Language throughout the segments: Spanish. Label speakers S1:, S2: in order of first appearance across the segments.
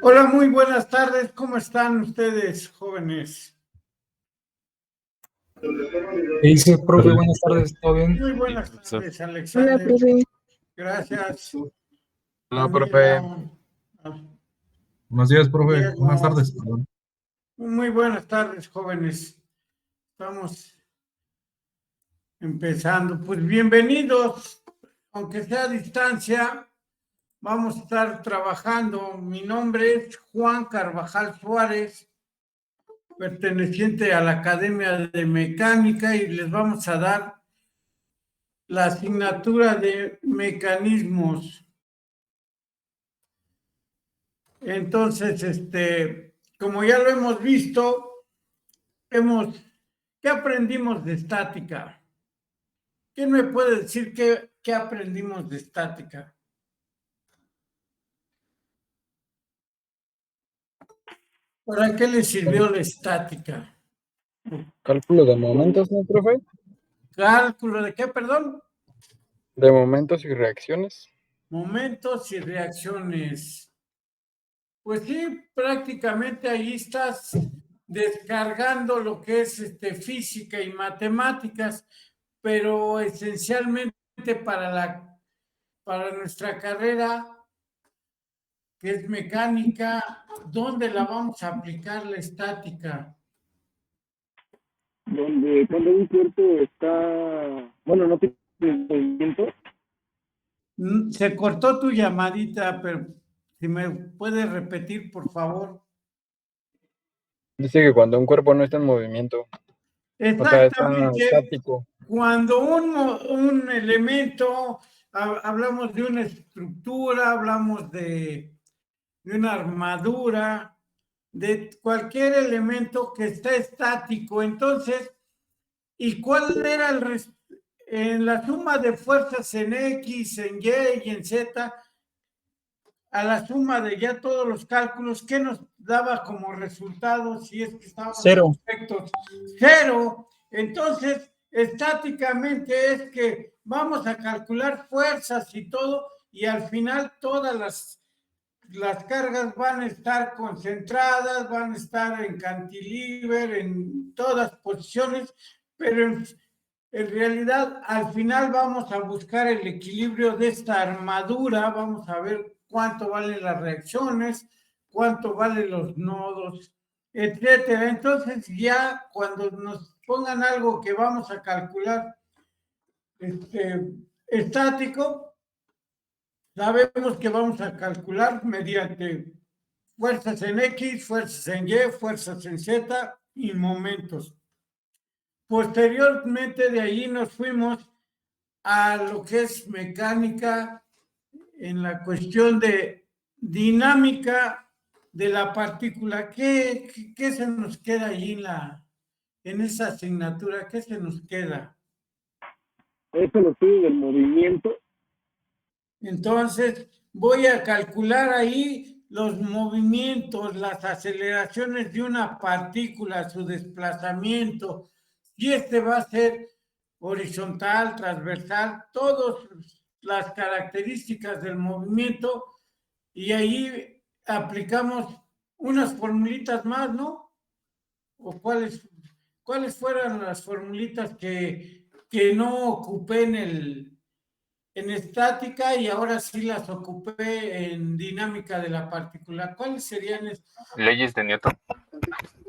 S1: Hola, muy buenas tardes. ¿Cómo están ustedes, jóvenes?
S2: ¿Qué dice, profe? Buenas tardes, ¿todo bien?
S1: Muy buenas tardes,
S3: Hola,
S1: Alexander.
S3: profe.
S1: Gracias.
S4: Hola, profe.
S2: Buenos días, profe. Buenas
S1: Diego.
S2: tardes, perdón.
S1: Muy buenas tardes, jóvenes. Estamos empezando. Pues bienvenidos, aunque sea a distancia, vamos a estar trabajando. Mi nombre es Juan Carvajal Suárez, perteneciente a la Academia de Mecánica, y les vamos a dar la asignatura de mecanismos. Entonces, como ya lo hemos visto, ¿qué aprendimos de estática? ¿Quién me puede decir qué aprendimos de estática? ¿Para qué le sirvió la estática?
S4: Cálculo de momentos, ¿no, profe?
S1: ¿Cálculo de qué, perdón?
S4: De momentos y reacciones.
S1: Momentos y reacciones. Pues sí, prácticamente ahí estás descargando lo que es física y matemáticas, pero esencialmente para nuestra carrera, que es mecánica, ¿dónde la vamos a aplicar la estática?
S5: Donde cuando un cuerpo está, bueno, no tiene movimiento.
S1: Se cortó tu llamadita, pero si me puedes repetir, por favor.
S4: Dice que cuando un cuerpo no está en movimiento, o sea, está
S1: Exactamente.
S4: estático.
S1: Cuando un elemento, hablamos de una estructura, hablamos de una armadura, de cualquier elemento que está estático. Entonces, ¿y cuál era en la suma de fuerzas en X, en Y y en Z, a la suma de ya todos los cálculos, qué nos daba como resultado si es que estábamos
S2: Cero.
S1: perfectos? Cero. Entonces, estáticamente es que vamos a calcular fuerzas y todo, y al final todas las cargas van a estar concentradas, van a estar en cantilever, en todas posiciones, pero en realidad al final vamos a buscar el equilibrio de esta armadura, vamos a ver cuánto valen las reacciones, cuánto valen los nodos, etcétera. Entonces ya cuando nos pongan algo que vamos a calcular estático, sabemos que vamos a calcular mediante fuerzas en X, fuerzas en Y, fuerzas en Z y momentos. Posteriormente de ahí nos fuimos a lo que es mecánica en la cuestión de dinámica de la partícula. ¿Qué se nos queda allí en esa asignatura? ¿Qué se nos queda?
S5: Eso lo estudio del movimiento.
S1: Entonces, voy a calcular ahí los movimientos, las aceleraciones de una partícula, su desplazamiento, si va a ser horizontal, transversal, todas las características del movimiento, y ahí aplicamos unas formulitas más, ¿no? ¿O cuáles fueron las formulitas que no ocupé en estática y ahora sí las ocupé en dinámica de la partícula? ¿Cuáles serían?
S3: Leyes de Newton.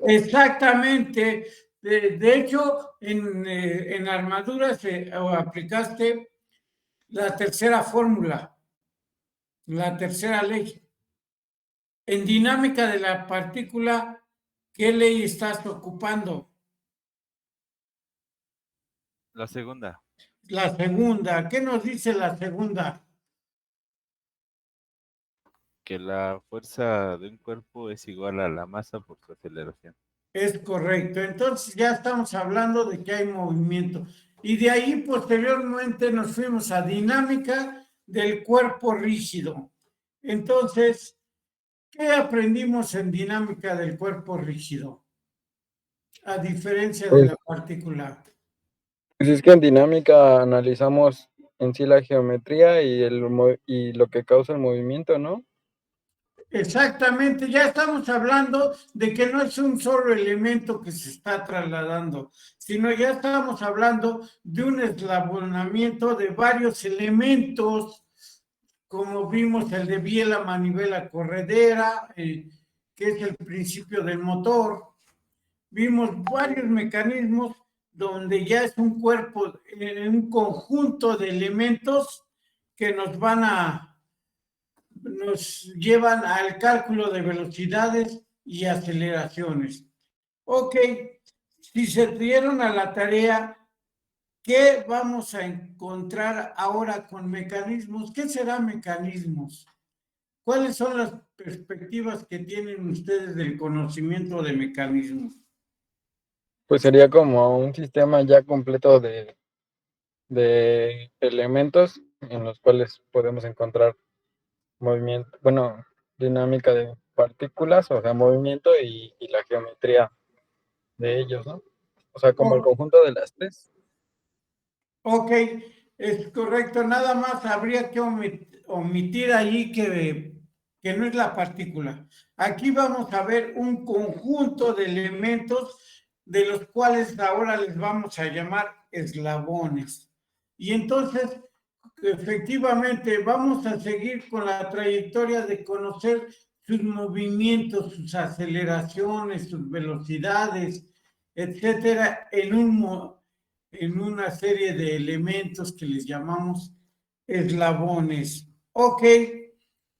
S1: Exactamente. De hecho, en armaduras aplicaste la tercera fórmula, la tercera ley. En dinámica de la partícula, ¿qué ley estás ocupando?
S3: La segunda.
S1: La segunda. ¿Qué nos dice la segunda?
S3: Que la fuerza de un cuerpo es igual a la masa por su aceleración.
S1: Es correcto. Entonces ya estamos hablando de que hay movimiento. Y de ahí posteriormente nos fuimos a dinámica del cuerpo rígido. Entonces, ¿qué aprendimos en dinámica del cuerpo rígido? A diferencia de
S4: Pues,
S1: la partícula.
S4: pues es que en dinámica analizamos en sí la geometría y lo que causa el movimiento, ¿no?
S1: Exactamente, ya estamos hablando de que no es un solo elemento que se está trasladando, sino ya estamos hablando de un eslabonamiento de varios elementos, como vimos el de biela, manivela, corredera, que es el principio del motor. Vimos varios mecanismos donde ya es un cuerpo, un conjunto de elementos que nos llevan al cálculo de velocidades y aceleraciones. Ok, si se dieron a la tarea, ¿qué vamos a encontrar ahora con mecanismos? ¿Qué serán mecanismos? ¿Cuáles son las perspectivas que tienen ustedes del conocimiento de mecanismos?
S4: Pues sería como un sistema ya completo de elementos en los cuales podemos encontrar movimiento, bueno, dinámica de partículas, o sea, movimiento y la geometría de ellos, ¿no? O sea, como el conjunto de las tres.
S1: Ok, es correcto. Nada más habría que omitir allí que no es la partícula. Aquí vamos a ver un conjunto de elementos de los cuales ahora les vamos a llamar eslabones. Y entonces, efectivamente, vamos a seguir con la trayectoria de conocer sus movimientos, sus aceleraciones, sus velocidades, etcétera, en una serie de elementos que les llamamos eslabones. Ok,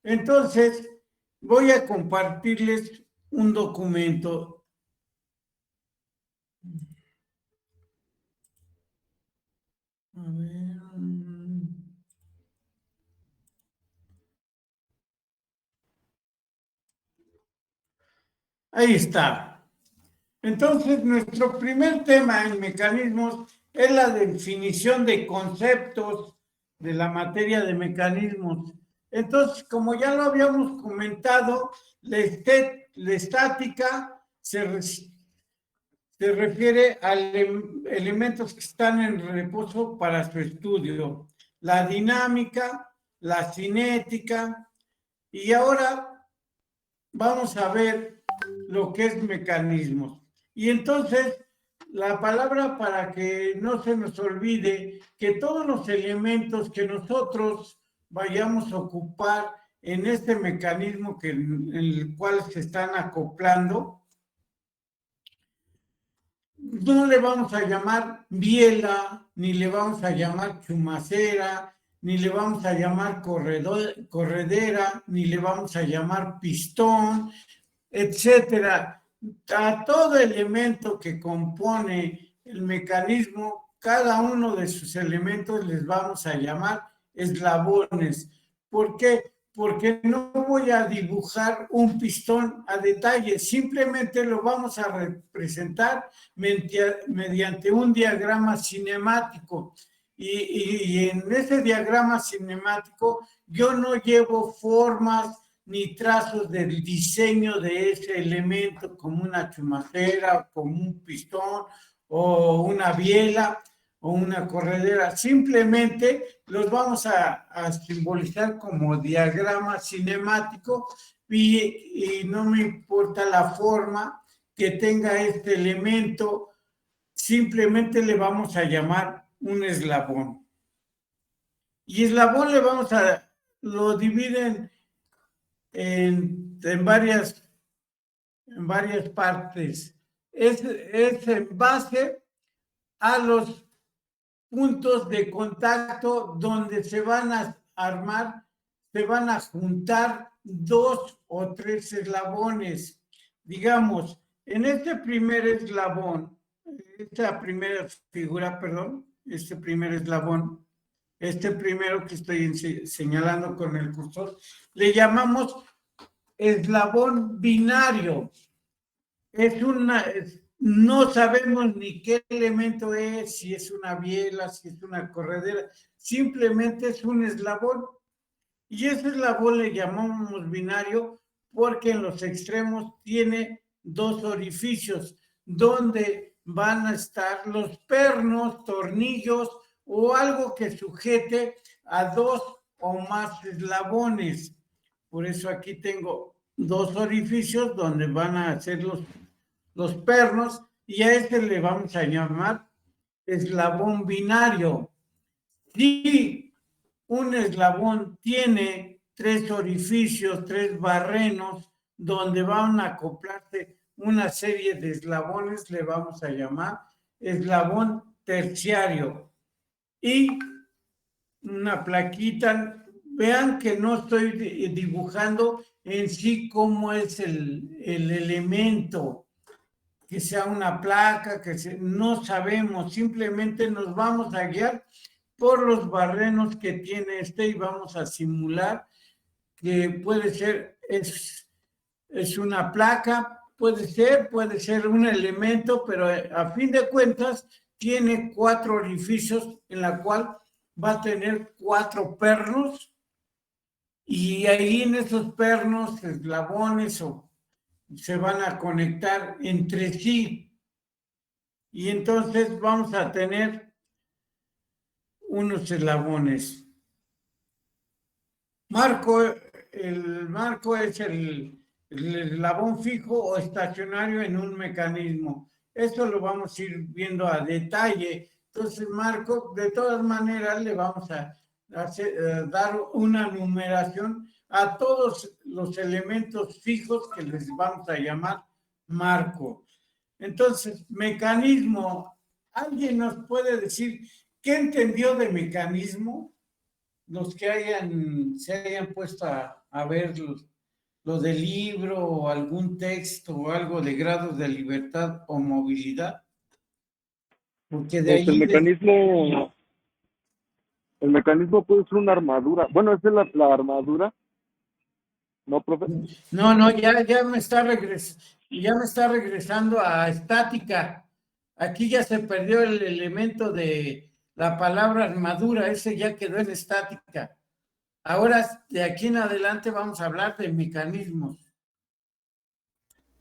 S1: entonces voy a compartirles un documento. A ver. Ahí está. Entonces, nuestro primer tema en mecanismos es la definición de conceptos de la materia de mecanismos. Entonces, como ya lo habíamos comentado, la estática se refiere a elementos que están en reposo para su estudio. La dinámica, la cinética, y ahora vamos a ver lo que es mecanismos. Y entonces, la palabra para que no se nos olvide que todos los elementos que nosotros vayamos a ocupar en este mecanismo en el cual se están acoplando, no le vamos a llamar biela, ni le vamos a llamar chumacera, ni le vamos a llamar corredera, ni le vamos a llamar pistón, etcétera. A todo elemento que compone el mecanismo, cada uno de sus elementos les vamos a llamar eslabones. ¿Por qué? Porque no voy a dibujar un pistón a detalle, simplemente lo vamos a representar mediante un diagrama cinemático. Y en ese diagrama cinemático yo no llevo formas ni trazos del diseño de ese elemento como una chumacera, como un pistón o una biela o una corredera. Simplemente los vamos a simbolizar como diagrama cinemático y no me importa la forma que tenga este elemento, simplemente le vamos a llamar un eslabón. Y eslabón lo dividen en varias partes. Es en base a los puntos de contacto donde se van a armar, se van a juntar 2 o 3 eslabones. Digamos, en este primer eslabón, esta primera figura, perdón, este primer eslabón, este primero que estoy señalando con el cursor, le llamamos eslabón binario. No sabemos ni qué elemento es, si es una biela, si es una corredera, simplemente es un eslabón. Y ese eslabón le llamamos binario porque en los extremos tiene 2 orificios donde van a estar los pernos, tornillos o algo que sujete a 2 o más eslabones. Por eso aquí tengo dos orificios donde van a hacer los pernos, y a este le vamos a llamar eslabón binario. Si un eslabón tiene 3 orificios, 3 barrenos, donde van a acoplarse una serie de eslabones, le vamos a llamar eslabón terciario. Y una plaquita, vean que no estoy dibujando en sí cómo es el elemento, que sea una placa, no sabemos, simplemente nos vamos a guiar por los barrenos que tiene y vamos a simular que puede ser, es una placa, puede ser un elemento, pero a fin de cuentas tiene 4 orificios en la cual va a tener 4 pernos, y ahí en esos pernos, eslabones se van a conectar entre sí, y entonces vamos a tener unos eslabones. El marco es el eslabón fijo o estacionario en un mecanismo. Esto lo vamos a ir viendo a detalle. Entonces, marco, de todas maneras, le vamos a dar una numeración a todos los elementos fijos que les vamos a llamar marco. Entonces, mecanismo. ¿Alguien nos puede decir qué entendió de mecanismo? Los que se hayan puesto a ver lo del libro o algún texto o algo de grados de libertad o movilidad. Porque de
S5: Pues
S1: ahí...
S5: el mecanismo puede ser una armadura. Bueno, esa es la armadura, ¿no, profe?
S1: No, ya me está regresando a estática. Aquí ya se perdió el elemento de la palabra armadura, ese ya quedó en estática. Ahora, de aquí en adelante vamos a hablar de mecanismos.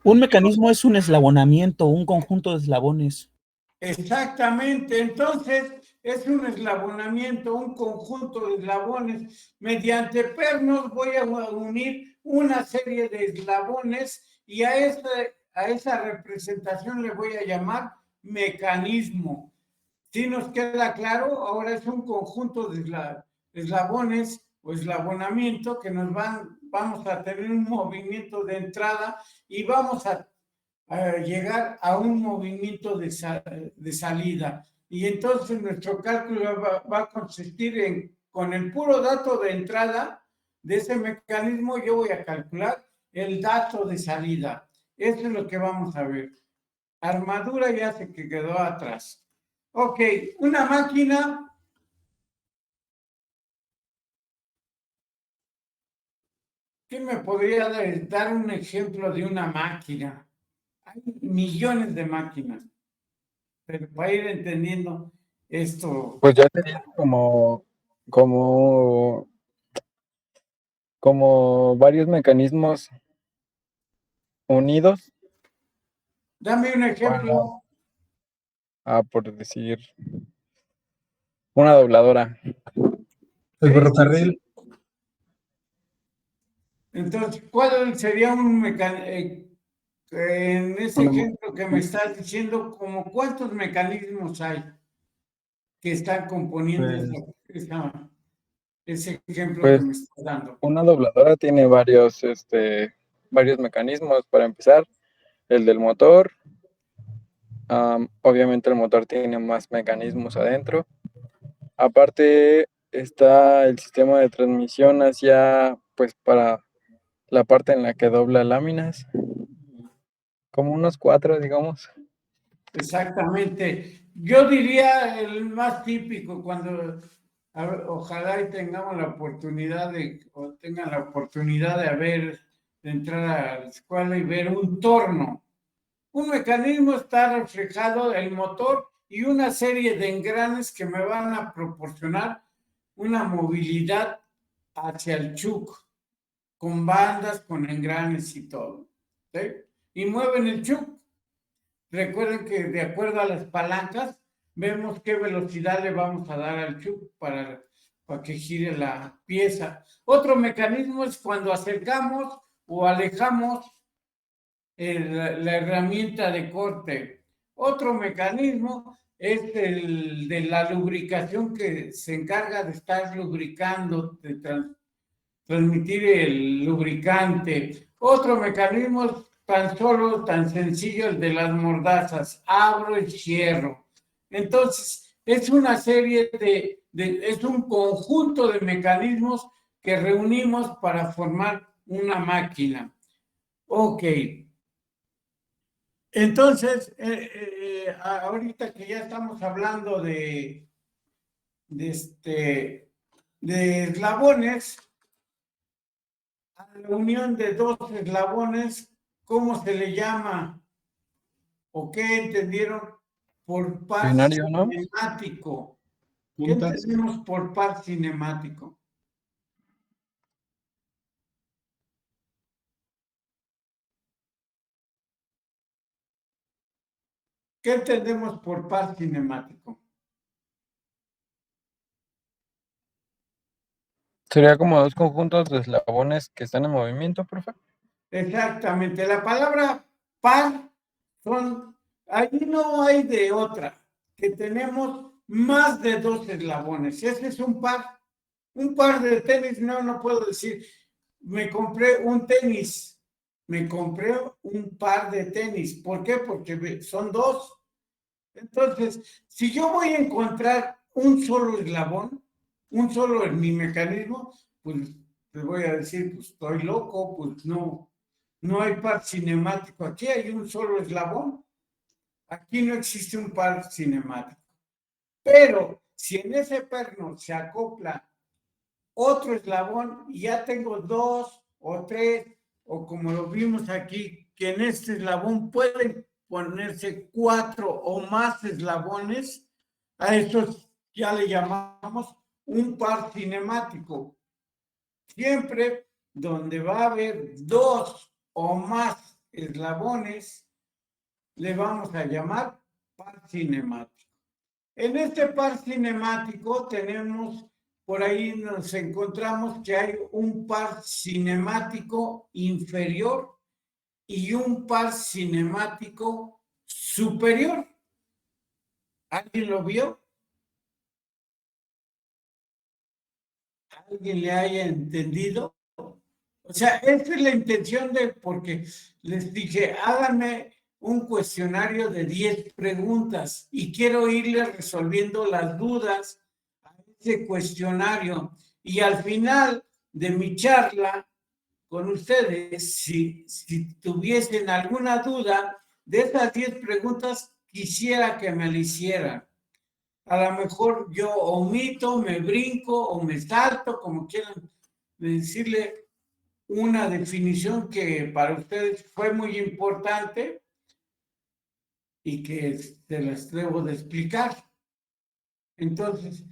S6: Un mecanismo es un eslabonamiento, un conjunto de eslabones.
S1: Exactamente, entonces es un eslabonamiento, un conjunto de eslabones. Mediante pernos voy a unir una serie de eslabones, y a esa representación le voy a llamar mecanismo. ¿Sí nos queda claro? Ahora es un conjunto de eslabones o eslabonamiento que vamos a tener un movimiento de entrada y vamos a llegar a un movimiento de salida. Y entonces nuestro cálculo va a consistir con el puro dato de entrada de ese mecanismo, yo voy a calcular el dato de salida. Eso es lo que vamos a ver. Armadura ya se quedó atrás. Ok, una máquina. ¿Qué me podría dar un ejemplo de una máquina? Hay millones de máquinas, pero para ir entendiendo esto.
S4: Pues ya sería como varios mecanismos unidos.
S1: Dame un ejemplo.
S4: Por decir, una dobladora.
S2: El ferrocarril.
S1: Entonces, ¿cuál sería un mecanismo? En ese ejemplo que me estás diciendo, ¿como cuántos mecanismos hay que están componiendo ese ejemplo
S4: Pues,
S1: que me estás dando?
S4: Una dobladora tiene varios mecanismos. Para empezar, el del motor. Obviamente el motor tiene más mecanismos adentro. Aparte está el sistema de transmisión para la parte en la que dobla láminas. Como unos 4, digamos.
S1: Exactamente. Yo diría el más típico, ojalá y tengamos la oportunidad tengan la oportunidad de entrar a la escuela y ver un torno. Un mecanismo está reflejado el motor y una serie de engranes que me van a proporcionar una movilidad hacia el chuc, con bandas, con engranes y todo. ¿Sí? Y mueven el chuc. Recuerden que de acuerdo a las palancas, vemos qué velocidad le vamos a dar al chuc para que gire la pieza. Otro mecanismo es cuando acercamos o alejamos la herramienta de corte. Otro mecanismo es el de la lubricación, que se encarga de estar lubricando, de transmitir el lubricante. Otro mecanismo es tan sencillo, el de las mordazas. Abro y cierro. Entonces, es una serie es un conjunto de mecanismos que reunimos para formar una máquina. Ok. Entonces, ahorita que ya estamos hablando de eslabones, a la unión de dos eslabones, ¿cómo se le llama? ¿O qué entendieron por par
S4: Binario, ¿no?
S1: cinemático? ¿Qué
S2: Puntas.
S1: entendemos por par cinemático? ¿Qué entendemos por par cinemático?
S4: Sería como dos conjuntos de eslabones que están en movimiento, profe.
S1: Exactamente. La palabra par ahí no hay de otra, que tenemos más de dos eslabones. Ese es un par. Un par de tenis, no puedo decir, me compré un tenis, me compré un par de tenis. ¿Por qué? Porque son dos. Entonces, si yo voy a encontrar un solo eslabón, un solo en mi mecanismo, pues te voy a decir, pues estoy loco, pues no hay par cinemático. Aquí hay un solo eslabón. Aquí no existe un par cinemático. Pero si en ese perno se acopla otro eslabón y ya tengo dos o tres, o como lo vimos aquí, que en este eslabón pueden ponerse 4 o más eslabones, a estos ya le llamamos un par cinemático. Siempre donde va a haber 2 o más eslabones, le vamos a llamar par cinemático. En este par cinemático tenemos, por ahí nos encontramos que hay un par cinemático inferior y un par cinemático superior. ¿Alguien lo vio? ¿Alguien le haya entendido? O sea, esa es la intención porque les dije, háganme un cuestionario de 10 preguntas y quiero irles resolviendo las dudas a ese cuestionario. Y al final de mi charla con ustedes, si tuviesen alguna duda de esas 10 preguntas, quisiera que me la hicieran. A lo mejor yo omito, me brinco o me salto, como quieran decirle, una definición que para ustedes fue muy importante y que se las debo de explicar. Entonces,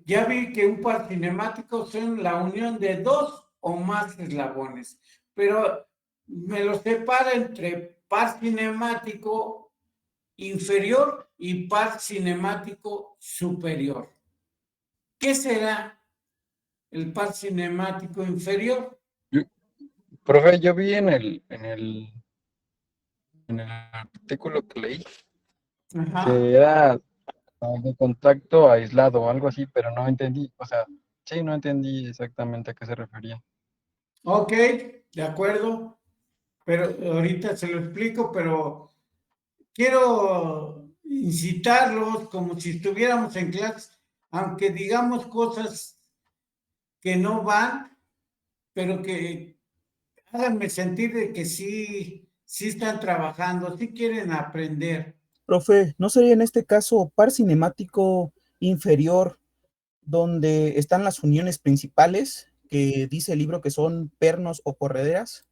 S1: ya vi que un par cinemático son la unión de dos o más eslabones, pero me lo separa entre par cinemático inferior y par cinemático superior. ¿Qué será el par cinemático inferior?
S4: Profe, yo vi en el artículo que leí
S1: Ajá.
S4: que era de contacto aislado o algo así, pero no entendí, o sea, sí, no entendí exactamente a qué se refería.
S1: Ok, de acuerdo, pero ahorita se lo explico, pero quiero incitarlos como si estuviéramos en clase, aunque digamos cosas que no van, pero que háganme sentir de que sí están trabajando, sí quieren aprender.
S6: Profe, ¿no sería en este caso par cinemático inferior donde están las uniones principales que dice el libro que son pernos o correderas?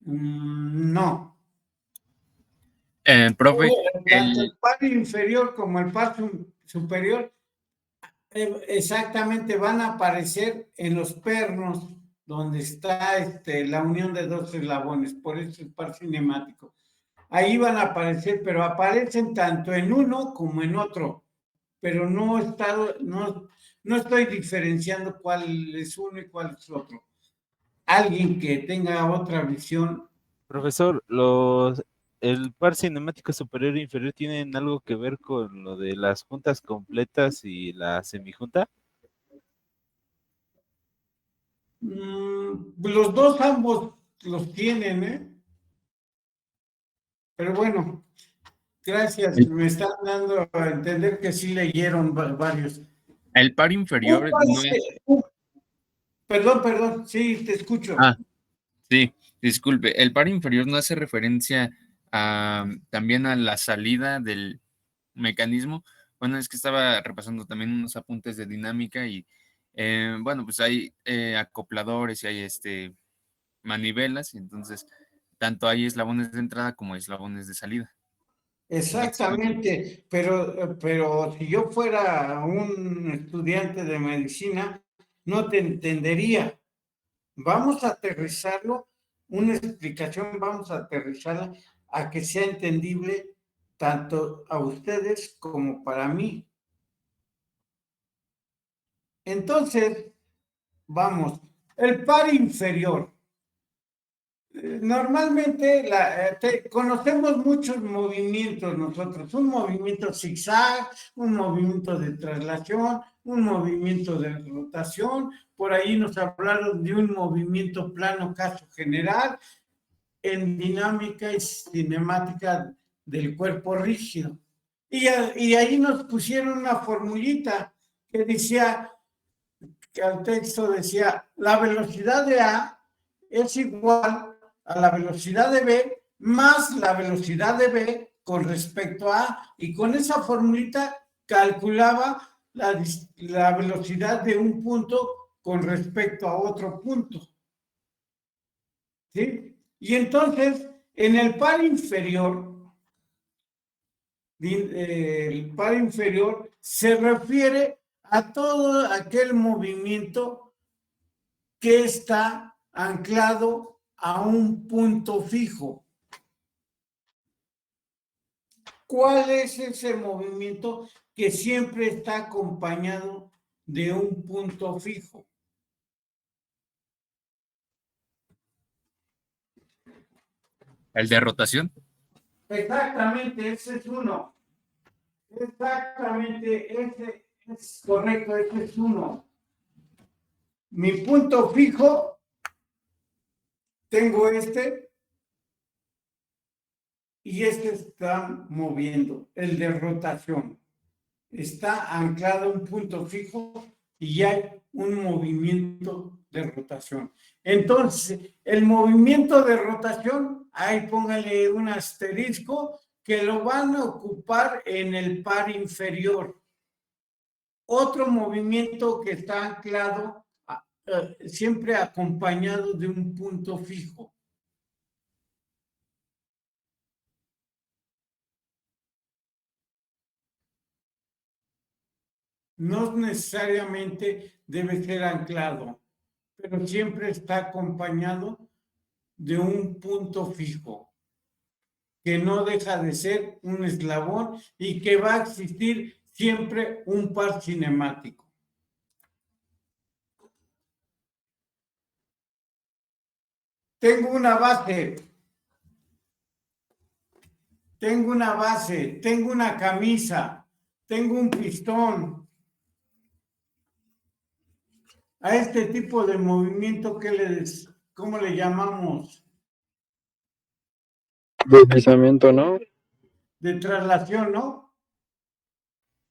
S1: No.
S7: Profe,
S1: Tanto el par inferior como el par superior exactamente van a aparecer en los pernos donde está la unión de dos eslabones, por eso el par cinemático. Ahí van a aparecer, pero aparecen tanto en uno como en otro, pero no estoy diferenciando cuál es uno y cuál es otro. alguien que tenga otra visión.
S3: Profesor, el par cinemático superior e inferior tienen algo que ver con lo de las juntas completas y la semijunta.
S1: Los dos ambos los tienen, ¿eh? Pero bueno, gracias. Me están dando a entender que sí leyeron varios.
S7: El par inferior no es...
S1: Perdón, sí, te escucho.
S7: Sí, disculpe. El par inferior no hace referencia también a la salida del mecanismo. Bueno, es que estaba repasando también unos apuntes de dinámica y bueno, pues hay acopladores y hay manivelas, y entonces tanto hay eslabones de entrada como eslabones de salida.
S1: Exactamente, pero si yo fuera un estudiante de medicina, no te entendería. Vamos a aterrizarlo, una explicación, vamos a aterrizarla a que sea entendible tanto a ustedes como para mí. Entonces, vamos, el par inferior. Normalmente conocemos muchos movimientos nosotros, un movimiento zigzag, un movimiento de traslación, un movimiento de rotación, por ahí nos hablaron de un movimiento plano caso general en dinámica y cinemática del cuerpo rígido. Y ahí nos pusieron una formulita que decía, que al texto decía, la velocidad de A es igual a la velocidad de B más la velocidad de B con respecto a A, y con esa formulita calculaba la velocidad de un punto con respecto a otro punto. ¿Sí? Y entonces, en el par inferior se refiere a todo aquel movimiento que está anclado a un punto fijo. ¿Cuál es ese movimiento que siempre está acompañado de un punto fijo?
S7: ¿El de rotación?
S1: Exactamente, ese es uno. Exactamente, ese es correcto, ese es uno. Mi punto fijo, tengo y está moviendo, el de rotación. Está anclado a un punto fijo y hay un movimiento de rotación. Entonces, el movimiento de rotación, ahí póngale un asterisco, que lo van a ocupar en el par inferior. Otro movimiento que está anclado, siempre acompañado de un punto fijo. No necesariamente debe ser anclado, pero siempre está acompañado de un punto fijo, que no deja de ser un eslabón y que va a existir siempre un par cinemático. Tengo una base, tengo una camisa, tengo un pistón. A este tipo de movimiento, ¿cómo le llamamos?
S4: Deslizamiento, ¿no?
S1: De traslación, ¿no?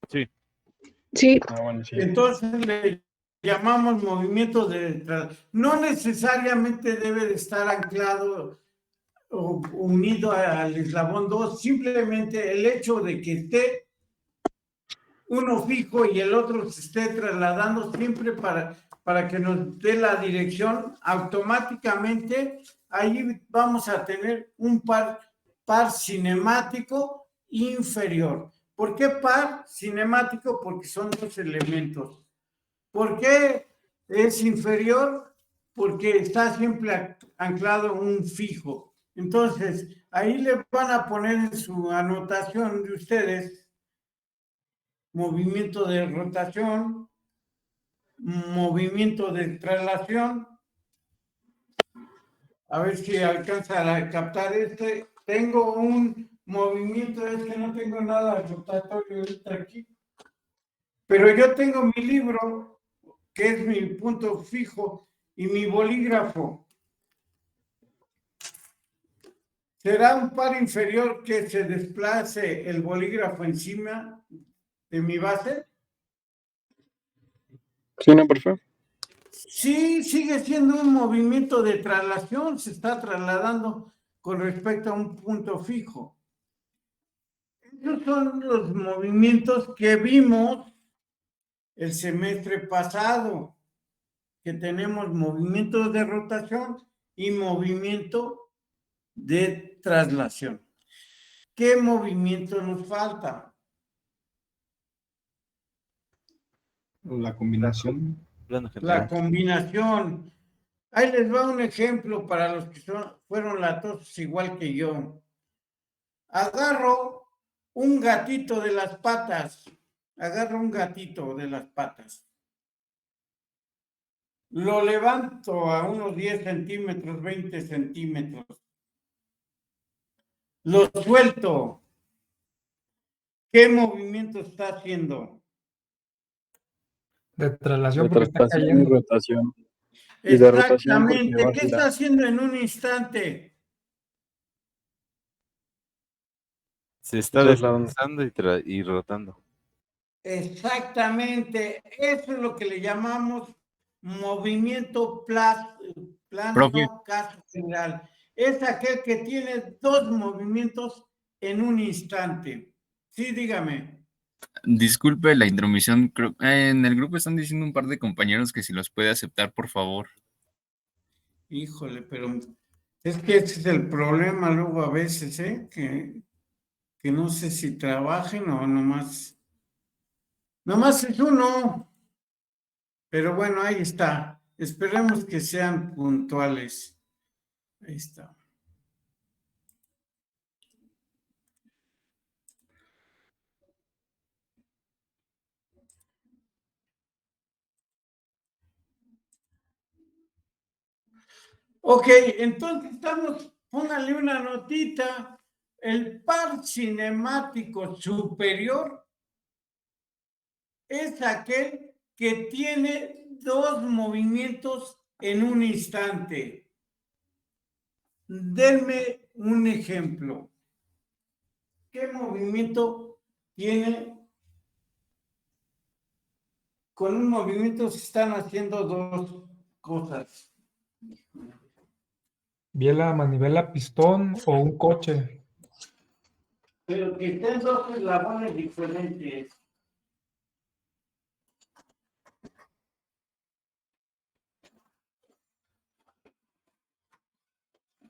S3: Sí.
S8: Sí,
S4: Bueno, sí.
S1: Entonces le llamamos movimiento de traslación. No necesariamente debe de estar anclado o unido al eslabón 2, simplemente el hecho de que esté uno fijo y el otro se esté trasladando siempre para que nos dé la dirección, automáticamente ahí vamos a tener un par cinemático inferior. ¿Por qué par cinemático? Porque son dos elementos. ¿Por qué es inferior? Porque está siempre anclado un fijo. Entonces, ahí le van a poner en su anotación de ustedes movimiento de rotación, movimiento de traslación A ver si alcanza a captar este. Tengo un movimiento, es que no tengo nada rotatorio ahorita aquí. Pero yo tengo mi libro, que es mi punto fijo, y mi bolígrafo. ¿Será un par inferior que se desplace el bolígrafo encima de mi base?
S4: Sí, no, perfecto.
S1: Sí, sigue siendo un movimiento de traslación, se está trasladando con respecto a un punto fijo. Esos son los movimientos que vimos el semestre pasado, que tenemos movimientos de rotación y movimiento de traslación. ¿Qué movimiento nos falta?
S2: La combinación.
S3: Plano
S1: La
S3: general.
S1: combinación. Ahí les va un ejemplo para los que fueron latosos igual que yo. Agarro un gatito de las patas. Agarro un gatito de las patas. Lo levanto a unos 10 centímetros, 20 centímetros. Lo suelto. ¿Qué movimiento está haciendo?
S2: De traslación
S4: De
S2: porque está
S4: traslación y
S2: cayendo.
S4: rotación. Y de rotación porque
S1: Exactamente.
S4: va a
S1: ¿Qué
S4: girar.
S1: está haciendo en un instante?
S3: Se está
S4: Trasladando.
S3: desplazando y rotando.
S1: Exactamente. Eso es lo que le llamamos movimiento
S7: Profe.
S1: plano caso general. Es aquel que tiene dos movimientos en un instante. Sí, dígame.
S7: Disculpe la intromisión. En el grupo están diciendo un par de compañeros que si los puede aceptar, por favor.
S1: Híjole, pero es que ese es el problema luego a veces, ¿eh? Que no sé si trabajen o nomás es uno. Pero bueno, ahí está. Esperemos que sean puntuales. Ahí está. Ok, entonces póngale una notita. El par cinemático superior es aquel que tiene dos movimientos en un instante. Denme un ejemplo. ¿Qué movimiento tiene? Con un movimiento se están haciendo dos cosas.
S2: Biela, manivela, pistón o un coche.
S1: Pero que estén dos eslabones diferentes.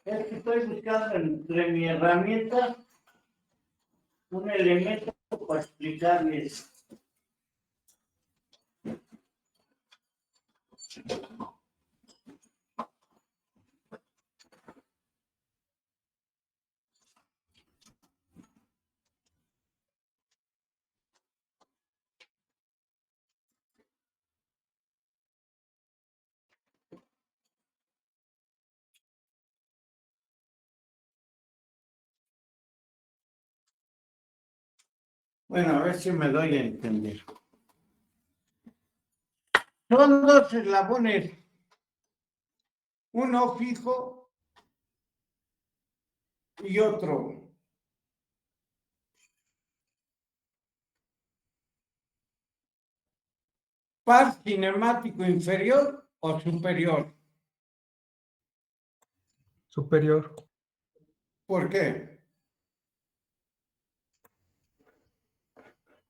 S1: Es que estoy buscando entre mi herramienta un elemento para explicarles. Bueno, a ver si me doy a entender. Son dos eslabones, uno fijo y otro. Par cinemático inferior o superior.
S2: Superior.
S1: ¿Por qué?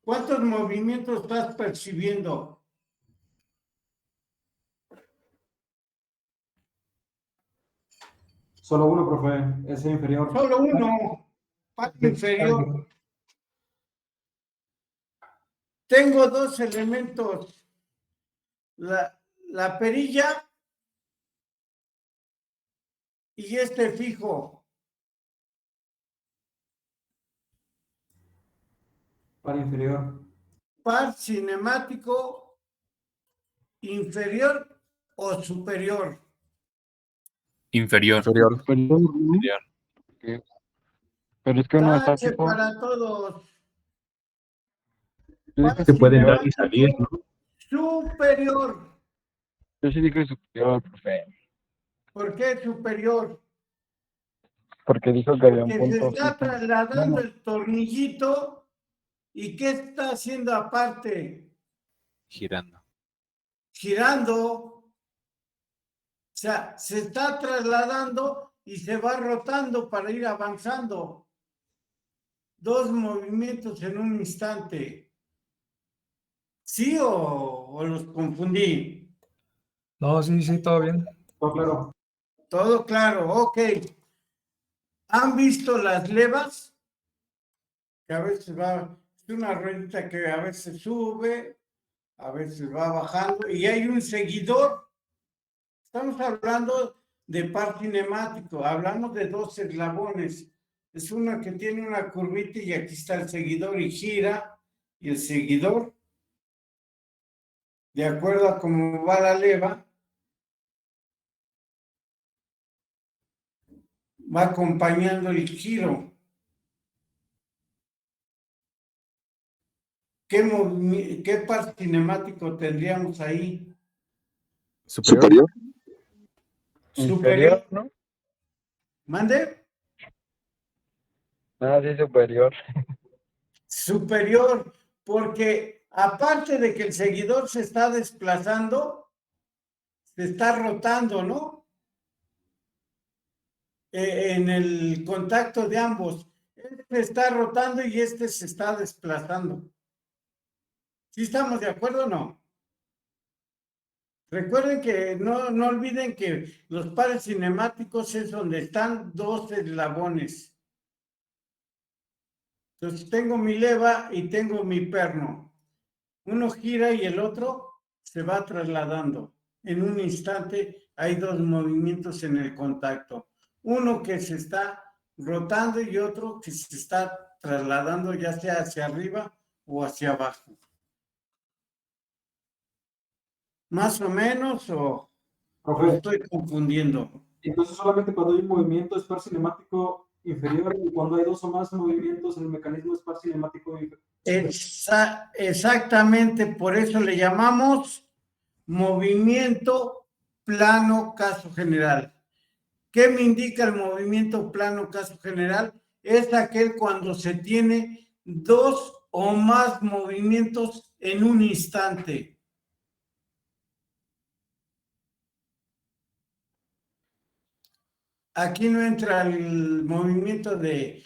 S1: ¿Cuántos movimientos estás percibiendo?
S8: Solo uno, profe, ese inferior.
S1: Solo uno, par inferior. Tengo dos elementos, la perilla y este fijo.
S8: Par inferior.
S1: Par cinemático inferior o superior.
S7: Inferior.
S4: Superior, ¿no?
S3: Inferior.
S4: Pero es que uno está
S1: Tache
S4: fijo.
S1: para todos.
S4: Yo dije
S1: Se
S2: puede
S4: superior.
S2: entrar y salir, ¿no?
S1: Superior.
S4: Yo sí dije superior, profe.
S1: ¿Por qué superior?
S4: Porque dijo que había un
S1: Porque se
S4: punto
S1: está
S4: fijo.
S1: trasladando
S4: Bueno,
S1: el tornillito. ¿Y qué está haciendo aparte?
S3: Girando.
S1: Girando. O sea, se está trasladando y se va rotando para ir avanzando. Dos movimientos en un instante. ¿Sí o los confundí?
S2: No, sí, todo bien.
S8: Todo claro.
S1: Todo claro, ok. ¿Han visto las levas? Que a veces va, es una ruedita que a veces sube, a veces va bajando y hay un seguidor. Estamos hablando de par cinemático, hablamos de dos eslabones. Es una que tiene una curvita y aquí está el seguidor y gira, y el seguidor, de acuerdo a cómo va la leva, va acompañando el giro. ¿Qué par cinemático tendríamos ahí?
S4: superior.
S1: Superior.
S4: Inferior, ¿no?
S1: ¿Mande?
S4: Ah, sí, superior.
S1: Superior, porque aparte de que el seguidor se está desplazando, se está rotando, ¿no? En el contacto de ambos. Este se está rotando y este se está desplazando. ¿Sí estamos de acuerdo o no? Recuerden que no olviden que los pares cinemáticos es donde están dos eslabones. Entonces tengo mi leva y tengo mi perno. Uno gira y el otro se va trasladando. En un instante hay dos movimientos en el contacto. Uno que se está rotando y otro que se está trasladando ya sea hacia arriba o hacia abajo. ¿Más o menos o
S8: Profe,
S1: estoy confundiendo?
S8: entonces solamente cuando hay un movimiento es par cinemático inferior y cuando hay dos o más movimientos en el mecanismo es par cinemático inferior.
S1: Exactamente, por eso le llamamos movimiento plano caso general. ¿Qué me indica el movimiento plano caso general? Es aquel cuando se tiene dos o más movimientos en un instante. Aquí no entra el movimiento de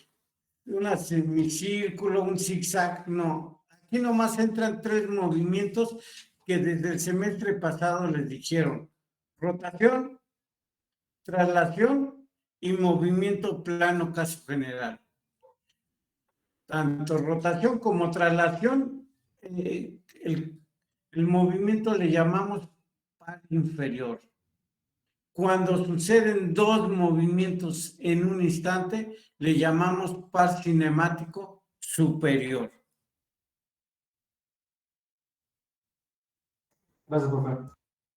S1: un semicírculo, un zigzag, no. Aquí nomás entran tres movimientos que desde el semestre pasado les dijeron. Rotación, traslación y movimiento plano caso general. Tanto rotación como traslación, el movimiento le llamamos par inferior. Cuando suceden dos movimientos en un instante, le llamamos par cinemático superior.
S8: Gracias, profe.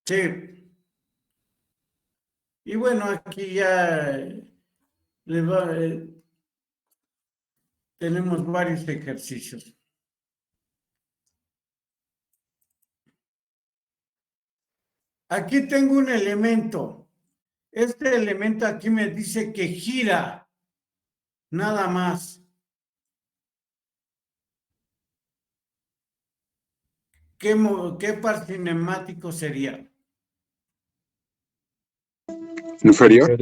S1: Sí. Y bueno, aquí ya tenemos varios ejercicios. Aquí tengo un elemento. Este elemento aquí me dice que gira, nada más. ¿Qué par cinemático sería?
S5: Inferior.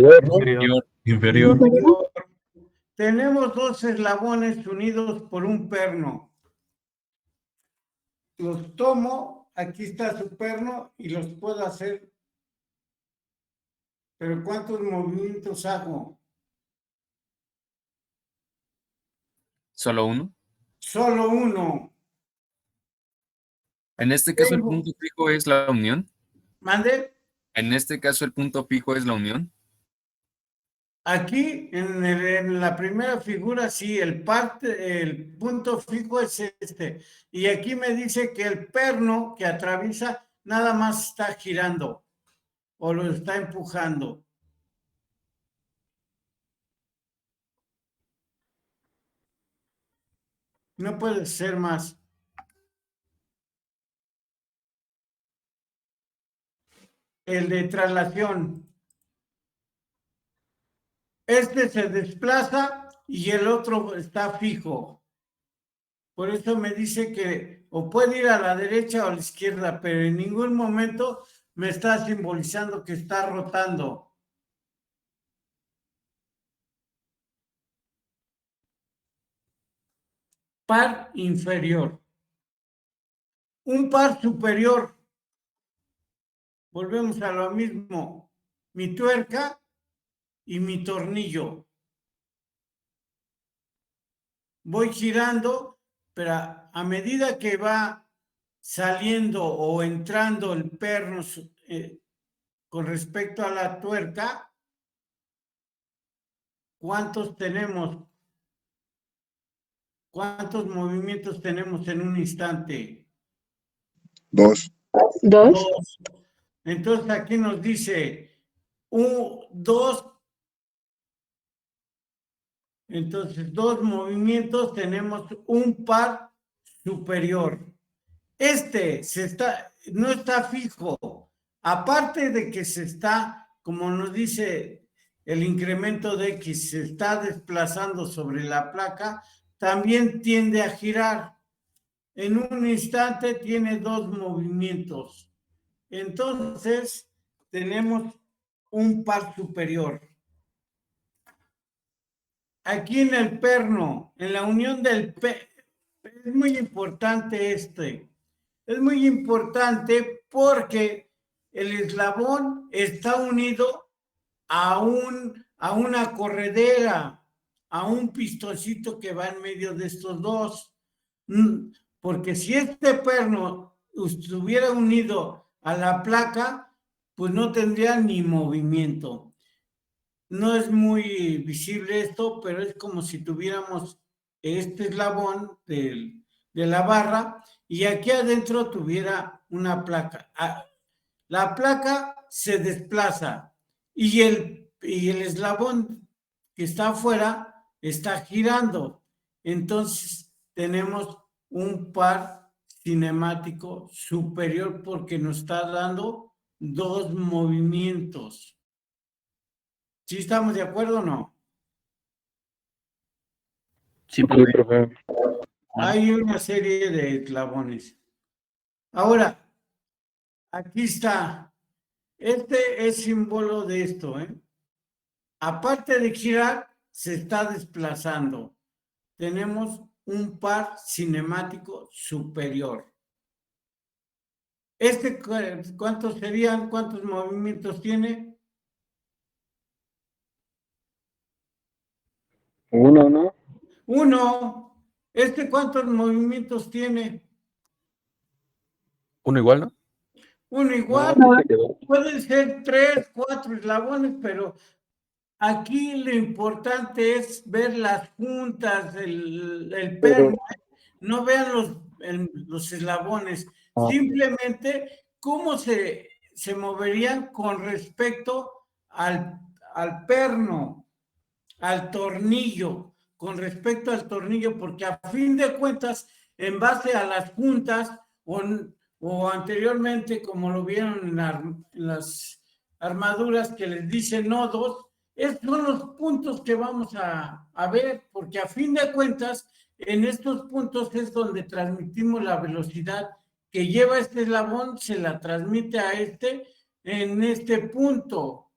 S7: Inferior.
S1: Tenemos dos eslabones unidos por un perno. Los tomo, aquí está su perno y los puedo hacer. Pero ¿cuántos movimientos hago?
S7: ¿Solo uno?
S1: Solo uno.
S7: En este caso el
S1: Tengo.
S7: punto fijo es la unión.
S1: ¿Mande?
S7: En este caso el punto fijo es la unión.
S1: Aquí en la primera figura sí, el punto fijo es este. Y aquí me dice que el perno que atraviesa nada más está girando o lo está empujando. No puede ser más. El de traslación. Este se desplaza y el otro está fijo. Por eso me dice que o puede ir a la derecha o a la izquierda, pero en ningún momento me está simbolizando que está rotando. Par inferior. Un par superior. Volvemos a lo mismo. Mi tuerca y mi tornillo. Voy girando, pero a medida que va saliendo o entrando el perno con respecto a la tuerca, ¿cuántos tenemos? ¿Cuántos movimientos tenemos en un instante?
S5: 2.
S1: Dos. Entonces aquí nos dice 2. Entonces, 2 movimientos, tenemos un par superior. Este no está fijo. Aparte de que se está, como nos dice el incremento de X, se está desplazando sobre la placa, también tiende a girar. En un instante tiene 2 movimientos. Entonces, tenemos un par superior. Aquí en el perno, en la unión del perno, es muy importante Es muy importante porque el eslabón está unido a una corredera, a un pistoncito que va en medio de estos dos. Porque si este perno estuviera unido a la placa, pues no tendría ni movimiento. No es muy visible esto, pero es como si tuviéramos este eslabón de la barra y aquí adentro tuviera una placa. La placa se desplaza y el eslabón que está afuera está girando. Entonces tenemos un par cinemático superior porque nos está dando 2 movimientos. ¿Sí estamos de acuerdo o no?
S4: Sí, profe.
S1: Hay una serie de eslabones. Ahora, aquí está. Este es símbolo de esto, ¿eh? Aparte de girar, se está desplazando. Tenemos un par cinemático superior. ¿Cuántos serían? ¿Cuántos movimientos tiene?
S4: 1, ¿no?
S1: 1. ¿Cuántos movimientos tiene?
S2: 1 igual, ¿no?
S1: 1 igual.
S4: No, sí se quedó.
S1: Pueden ser 3, 4 eslabones, pero aquí lo importante es ver las juntas, el perno. No vean los eslabones. Simplemente cómo se moverían con respecto al perno, al tornillo, con respecto al tornillo, porque a fin de cuentas, en base a las juntas o anteriormente, como lo vieron en las armaduras que les dicen nodos, estos son los puntos que vamos a ver, porque a fin de cuentas, en estos puntos es donde transmitimos la velocidad que lleva este eslabón, se la transmite a en este punto,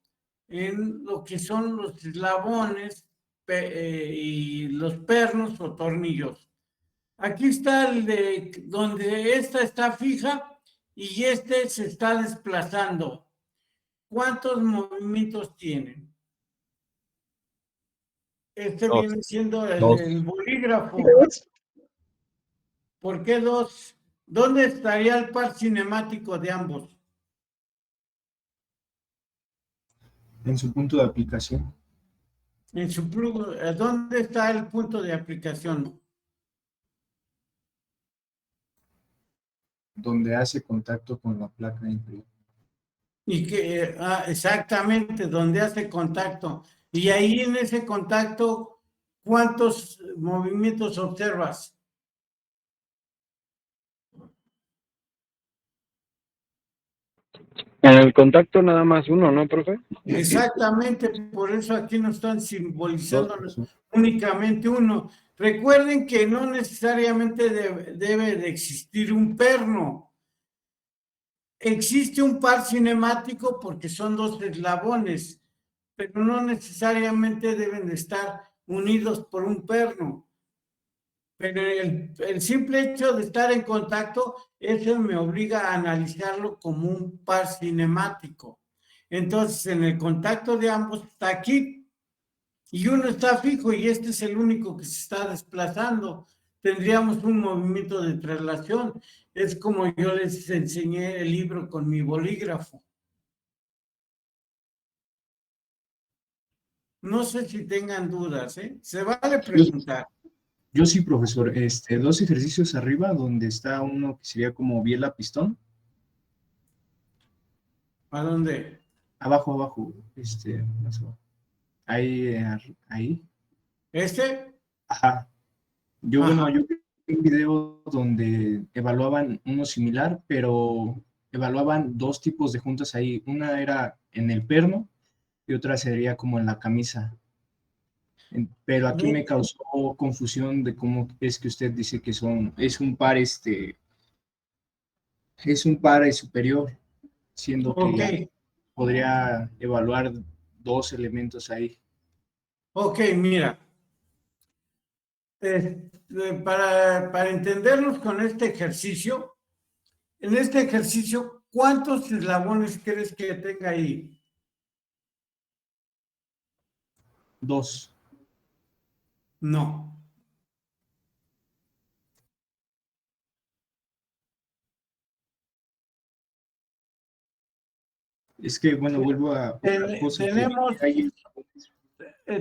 S1: en lo que son los eslabones y los pernos o tornillos. Aquí está el de donde esta está fija y este se está desplazando. ¿Cuántos movimientos tiene?
S2: Dos.
S1: Viene siendo
S2: Dos.
S1: el bolígrafo. ¿Por qué 2? ¿Dónde estaría el par cinemático de ambos?
S9: En su punto de aplicación.
S1: ¿Dónde está el punto de aplicación?
S9: Donde hace contacto con la placa inferior.
S1: Y que exactamente, donde hace contacto. Y ahí en ese contacto, ¿cuántos movimientos observas?
S4: En el contacto nada más uno, ¿no, profe?
S1: Exactamente, por eso aquí nos están simbolizando
S9: Dos, profesor.
S1: únicamente uno. Recuerden que no necesariamente debe de existir un perno. Existe un par cinemático porque son dos eslabones, pero no necesariamente deben de estar unidos por un perno. Pero el simple hecho de estar en contacto, eso me obliga a analizarlo como un par cinemático. Entonces, en el contacto de ambos está aquí y uno está fijo y este es el único que se está desplazando. Tendríamos un movimiento de traslación. Es como yo les enseñé el libro con mi bolígrafo. No sé si tengan dudas, ¿eh? Se vale preguntar.
S9: Yo sí, profesor. Dos ejercicios arriba donde está uno que sería como biela pistón.
S1: ¿A dónde?
S9: Abajo, más abajo. Ahí, ahí.
S1: ¿Este?
S9: Ajá. Yo
S1: Ajá.
S9: vi un video donde evaluaban uno similar, pero evaluaban dos tipos de juntas ahí. Una era en el perno y otra sería como en la camisa. Pero aquí me causó confusión de cómo es que usted dice que es un par, es un par superior, siendo que
S1: Ok.
S9: podría evaluar dos elementos ahí.
S1: Ok, mira. Para entendernos con este ejercicio, en este ejercicio, ¿cuántos eslabones crees que tenga ahí?
S9: Dos.
S1: No.
S9: Es que, bueno, vuelvo a otra cosa.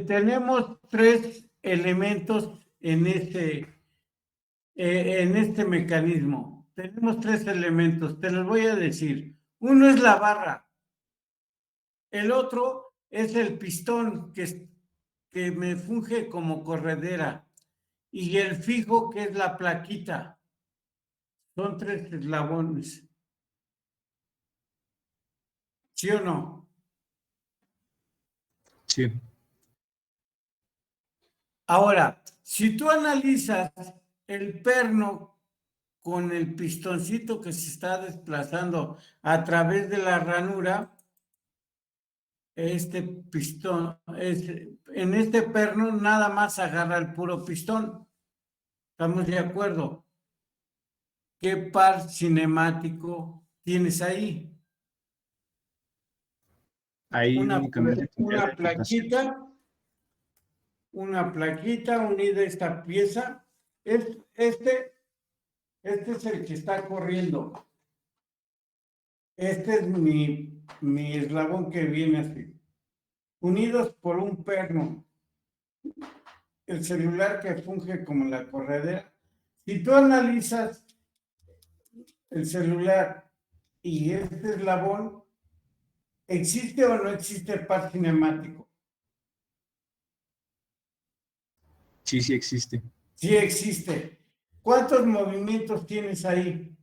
S1: Tenemos tres elementos en este mecanismo. Tenemos tres elementos, te los voy a decir. Uno es la barra. El otro es el pistón que me funge como corredera. Y el fijo, que es la plaquita. Son tres eslabones. ¿Sí o no?
S9: Sí.
S1: Ahora, si tú analizas el perno con el pistoncito que se está desplazando a través de la ranura, este pistón, en este perno nada más agarra el puro pistón. ¿Estamos de acuerdo? ¿Qué par cinemático tienes ahí?
S9: Ahí únicamente
S1: Una plaquita unida a esta pieza. Este es el que está corriendo. Este es mi eslabón que viene así. Unidos por un perno. El celular que funge como la corredera. Si tú analizas el celular y este eslabón, ¿existe o no existe par cinemático?
S9: Sí, sí existe.
S1: Sí existe. ¿Cuántos movimientos tienes ahí?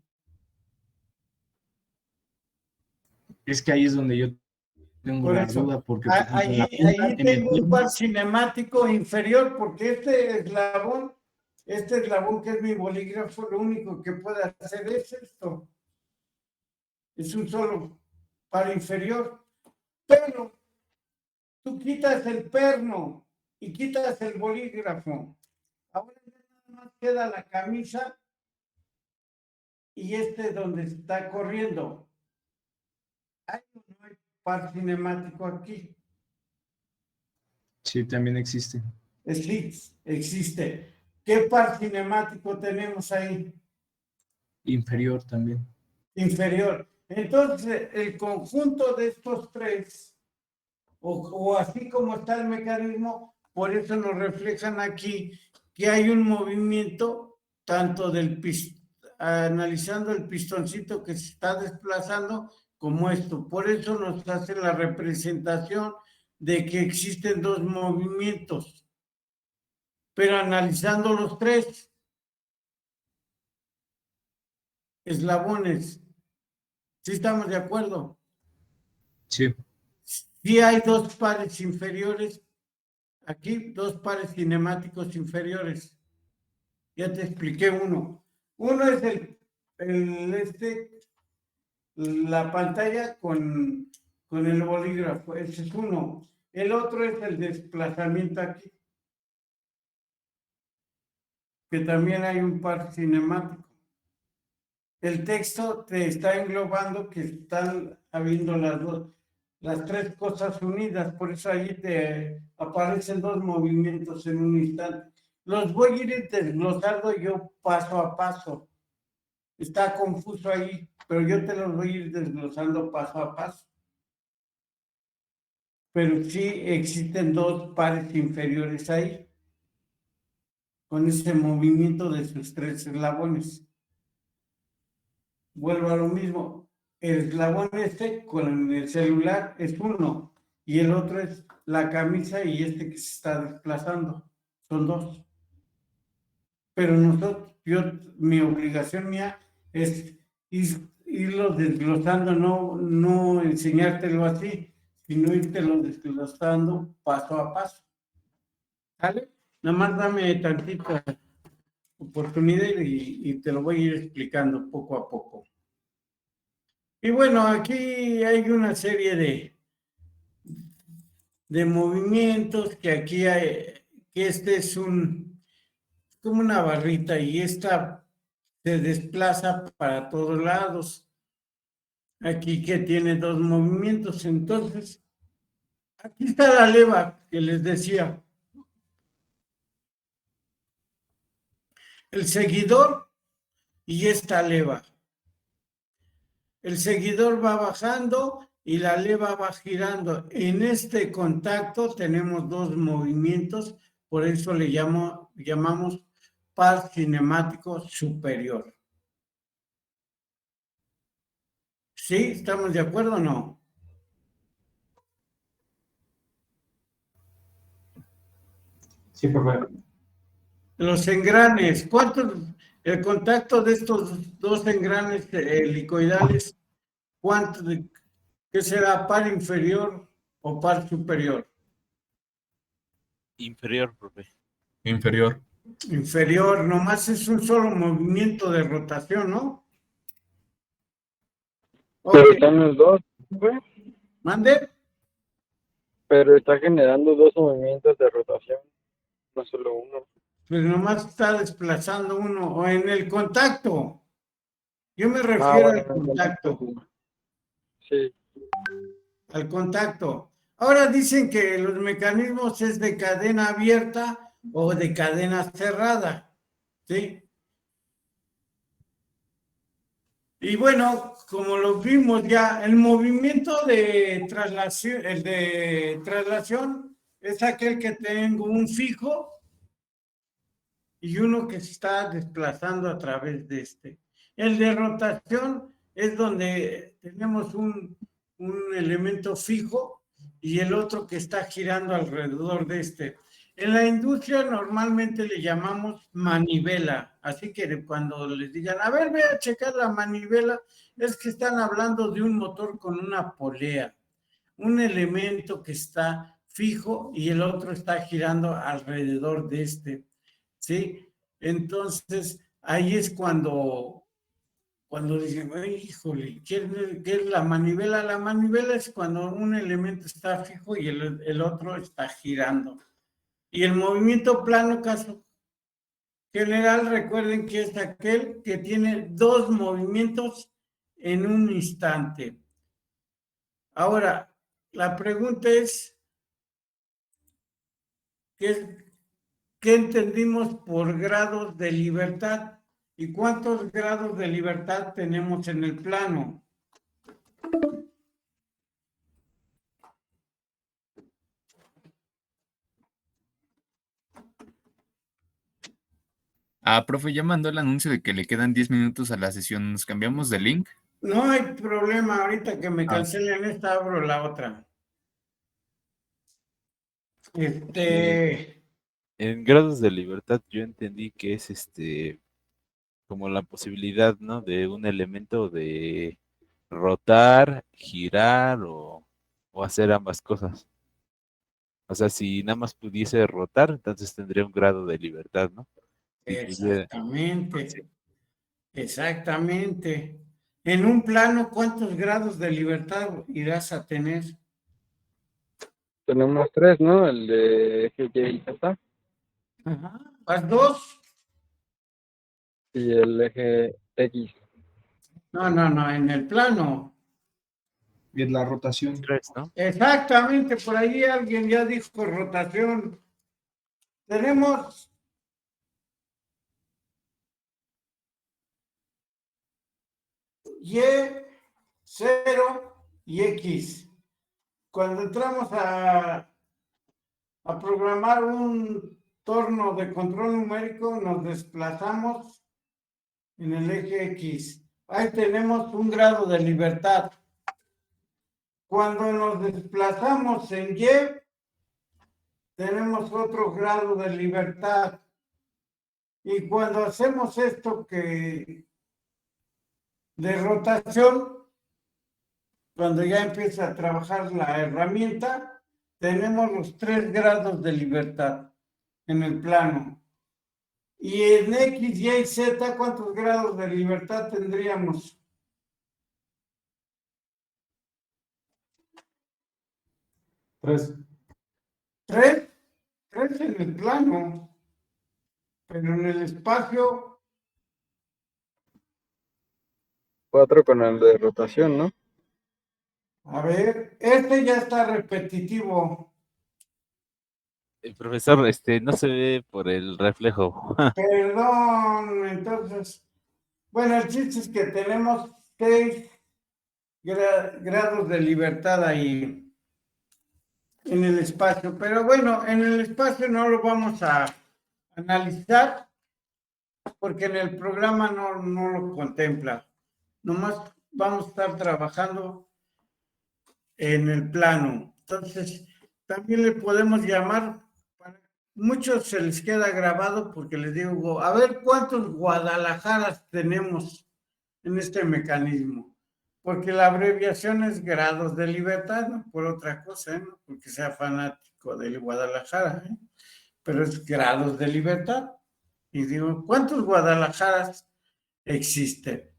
S9: Es que ahí es donde yo tengo
S1: Por
S9: la
S1: eso,
S9: duda, porque por ejemplo, en la
S1: ahí
S9: punta, en el
S1: tengo un
S9: perno,
S1: par cinemático inferior, porque este eslabón que es mi bolígrafo, lo único que puede hacer es esto. Es un solo par inferior. Pero tú quitas el perno y quitas el bolígrafo. Ahora nada más queda la camisa y este es donde está corriendo. ¿Hay o no hay par cinemático aquí?
S9: sí, también existe.
S1: Sí, existe. ¿Qué par cinemático tenemos ahí?
S9: Inferior también.
S1: Inferior. Entonces, el conjunto de estos tres, o así como está el mecanismo, por eso nos reflejan aquí que hay un movimiento tanto analizando el pistoncito que se está desplazando como esto. Por eso nos hace la representación de que existen dos movimientos, pero analizando los tres eslabones ¿Sí estamos de acuerdo?
S9: Sí.
S1: Sí hay dos pares inferiores, aquí dos pares cinemáticos inferiores. Ya te expliqué uno. Uno es la pantalla con el bolígrafo, ese es uno. El otro es el desplazamiento aquí, que también hay un par cinemático. El texto te está englobando que están habiendo las tres cosas unidas, por eso ahí te aparecen dos movimientos en un instante. Los voy a ir desglosando yo paso a paso. Está confuso ahí, pero yo te los voy a ir desglosando paso a paso. Pero sí existen dos pares inferiores ahí, con ese movimiento de sus tres eslabones. Vuelvo a lo mismo. El eslabón con el celular es uno y el otro es la camisa y que se está desplazando. Son dos. Pero mi obligación mía es irlo desglosando, no enseñártelo así, sino irtelo desglosando paso a paso. ¿Sale? Nada más dame tantita oportunidad y te lo voy a ir explicando poco a poco. Y bueno, aquí hay una serie de movimientos que aquí hay, que este es como una barrita y esta se desplaza para todos lados. Aquí que tiene dos movimientos, entonces, aquí está la leva que les decía. El seguidor y esta leva. El seguidor va bajando y la leva va girando. En este contacto tenemos dos movimientos, por eso le llamamos par cinemático superior. ¿Sí? ¿Estamos de acuerdo o no?
S8: Sí, profe.
S1: Los engranes, el contacto de estos dos engranes helicoidales, ¿qué será? ¿Par inferior o par superior?
S3: Inferior, profe.
S2: Inferior.
S1: Inferior, nomás es un solo movimiento de rotación, ¿no?
S4: Pero
S1: Ok,
S4: están los dos, güey.
S1: mande.
S4: Pero está generando dos movimientos de rotación, no solo uno.
S1: Pues nomás está desplazando uno, o en el contacto. Yo me
S4: Ah,
S1: refiero
S4: bueno,
S1: al contacto.
S4: sí.
S1: Al contacto. Ahora dicen que los mecanismos es de cadena abierta o de cadena cerrada, ¿sí? Y bueno, como lo vimos ya, el movimiento de traslación es aquel que tengo un fijo y uno que se está desplazando a través de este. El de rotación es donde tenemos un elemento fijo y el otro que está girando alrededor de este. En la industria normalmente le llamamos manivela, así que cuando les digan, a ver, ve a checar la manivela, es que están hablando de un motor con una polea, un elemento que está fijo y el otro está girando alrededor de este, ¿sí? Entonces, ahí es cuando dicen, híjole, ¿qué es la manivela? La manivela es cuando un elemento está fijo y el otro está girando. Y el movimiento plano, caso general, recuerden que es aquel que tiene dos movimientos en un instante. Ahora, la pregunta es, ¿qué entendimos por grados de libertad? ¿Y cuántos grados de libertad tenemos en el plano?
S7: Profe, ya mandó el anuncio de que le quedan 10 minutos a la sesión. ¿Nos cambiamos de link?
S1: No hay problema, ahorita que me cancelen esta, abro la otra.
S3: En grados de libertad yo entendí que es como la posibilidad, ¿no? De un elemento de rotar, girar o hacer ambas cosas. O sea, si nada más pudiese rotar, entonces tendría un grado de libertad, ¿no? Si pudiera-
S1: Exactamente, exactamente. En un plano, ¿cuántos grados de libertad irás a tener?
S4: Tenemos 3, ¿no? El de eje Y y Z
S1: Ajá. ¿Vas 2?
S4: y el eje X.
S1: No, en el plano.
S9: Y es la rotación.
S3: 3, ¿no?
S1: Exactamente, por ahí alguien ya dijo rotación. Tenemos Y, 0 y X. Cuando entramos a programar un torno de control numérico, nos desplazamos en el eje X. Ahí tenemos un grado de libertad. Cuando nos desplazamos en Y, tenemos otro grado de libertad. Y cuando hacemos esto de rotación, cuando ya empieza a trabajar la herramienta, tenemos los 3 grados de libertad en el plano. Y en X, Y y Z, ¿cuántos grados de libertad tendríamos?
S8: 3.
S1: 3 en el plano, pero en el espacio,
S4: 4 con el de rotación, ¿no?
S1: a ver, este ya está repetitivo.
S3: Profesor, no se ve por el reflejo.
S1: Perdón, entonces, bueno, el chiste es que tenemos 6 grados de libertad ahí en el espacio, pero bueno, en el espacio no lo vamos a analizar porque en el programa no lo contempla. Nomás vamos a estar trabajando en el plano. Entonces, también le podemos llamar, muchos se les queda grabado porque les digo, a ver cuántos Guadalajaras tenemos en este mecanismo. Porque la abreviación es grados de libertad, no por otra cosa, no porque sea fanático del Guadalajara, pero es grados de libertad. Y digo, ¿cuántos Guadalajaras existen?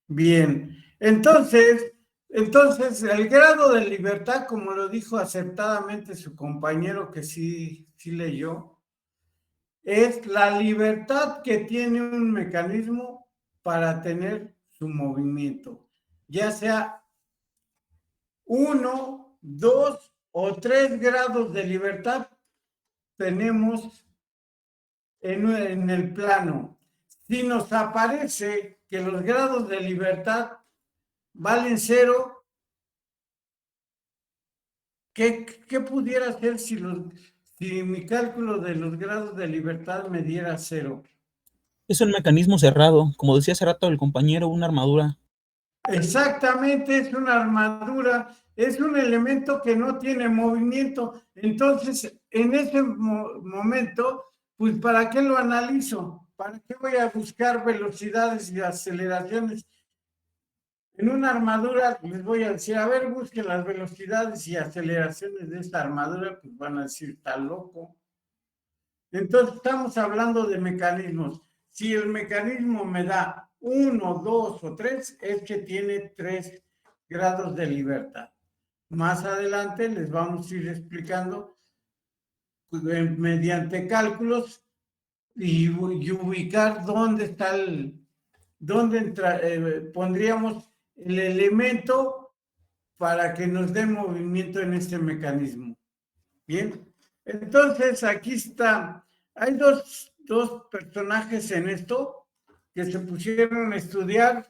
S1: Bien, entonces el grado de libertad, como lo dijo acertadamente su compañero que sí leyó, es la libertad que tiene un mecanismo para tener su movimiento, ya sea 1, 2 o 3 grados de libertad tenemos en el plano. Si nos aparece que los grados de libertad valen 0, ¿qué pudiera hacer si mi cálculo de los grados de libertad me diera 0?
S6: Es un mecanismo cerrado, como decía hace rato el compañero, una armadura.
S1: Exactamente, es una armadura, es un elemento que no tiene movimiento. Entonces, en ese momento, pues, ¿para qué lo analizo? ¿Para qué voy a buscar velocidades y aceleraciones? En una armadura les voy a decir, a ver, busquen las velocidades y aceleraciones de esta armadura, pues van a decir, está loco. Entonces, estamos hablando de mecanismos. Si el mecanismo me da 1, 2 o 3, es que tiene 3 grados de libertad. Más adelante les vamos a ir explicando mediante cálculos y ubicar dónde está pondríamos el elemento para que nos dé movimiento en este mecanismo. Bien, entonces aquí está. Hay dos personajes en esto que se pusieron a estudiar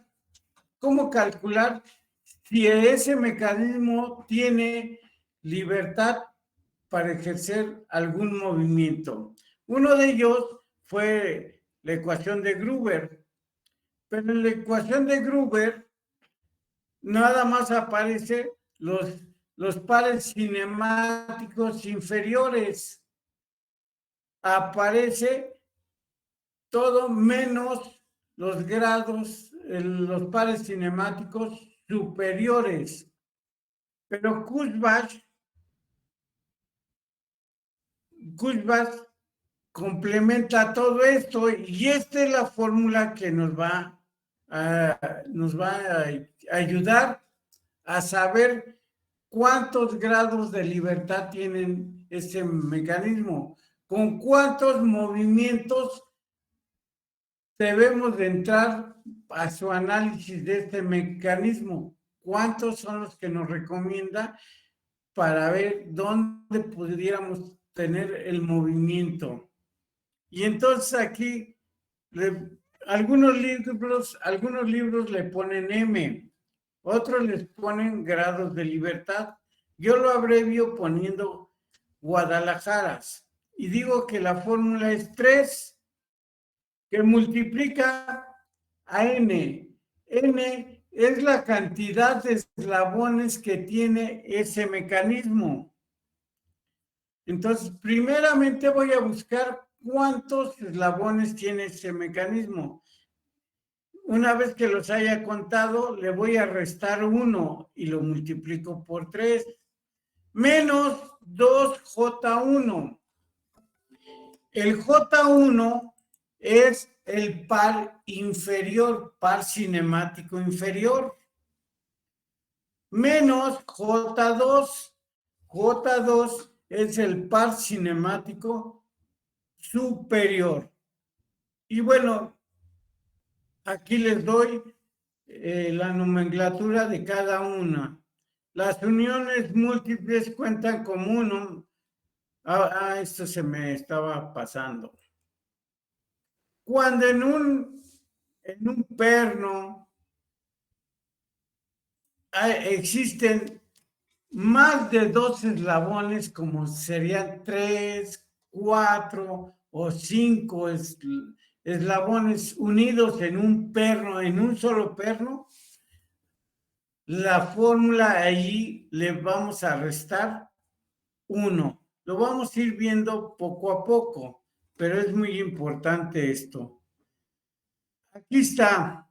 S1: cómo calcular si ese mecanismo tiene libertad para ejercer algún movimiento. Uno de ellos fue la ecuación de Gruber, pero en la ecuación de Gruber nada más aparece los pares cinemáticos inferiores. Aparece todo menos los grados, los pares cinemáticos superiores. Pero Kurzbach complementa todo esto y esta es la fórmula que nos va a ayudar a saber cuántos grados de libertad tienen este mecanismo, con cuántos movimientos debemos de entrar a su análisis de este mecanismo, cuántos son los que nos recomienda para ver dónde pudiéramos tener el movimiento. Y entonces aquí algunos libros le ponen M, otros les ponen grados de libertad. Yo lo abrevio poniendo Guadalajaras y digo que la fórmula es 3 que multiplica a N. N es la cantidad de eslabones que tiene ese mecanismo. Entonces, primeramente voy a buscar cuántos eslabones tiene ese mecanismo. Una vez que los haya contado, le voy a restar 1 y lo multiplico por 3. Menos 2J1. El J1 es el par inferior, par cinemático inferior. Menos J2. J2 es el par cinemático superior. Y bueno, aquí les doy la nomenclatura de cada una. Las uniones múltiples cuentan como uno. Esto se me estaba pasando. Cuando en un perno existen más de 2 eslabones, como serían 3, 4 o 5 eslabones unidos en un perno, en un solo perno, la fórmula allí le vamos a restar 1. Lo vamos a ir viendo poco a poco, pero es muy importante esto. Aquí está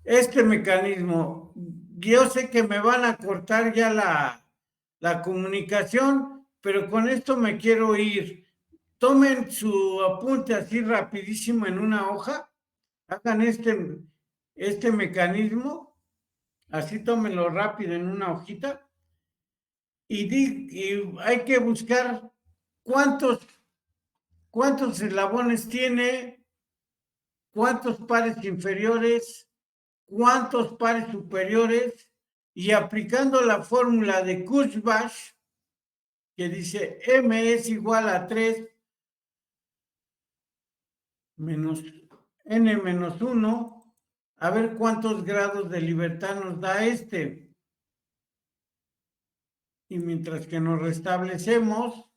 S1: este mecanismo. Yo sé que me van a cortar ya la comunicación, pero con esto me quiero ir. Tomen su apunte así rapidísimo en una hoja, hagan este mecanismo, así tómenlo rápido en una hojita y hay que buscar cuántos eslabones tiene, cuántos pares inferiores, cuántos pares superiores, y aplicando la fórmula de Kurzbach, que dice M es igual a 3 menos N menos 1, a ver cuántos grados de libertad nos da este. Y mientras que nos restablecemos,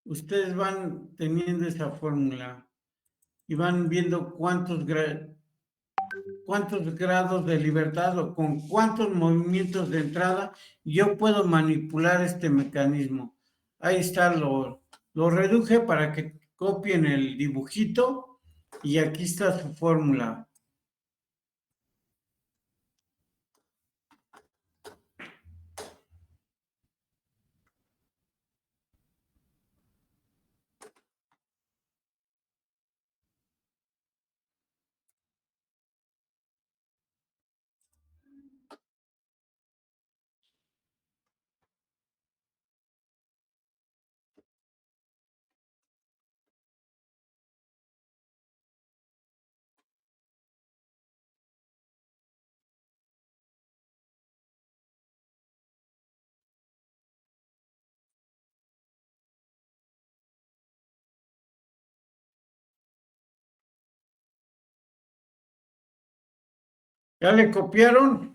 S1: ustedes van teniendo esa fórmula y van viendo cuántos grados de libertad o con cuántos movimientos de entrada yo puedo manipular este mecanismo. Ahí está, lo reduje para que copien el dibujito y aquí está su fórmula. ¿Ya le copiaron?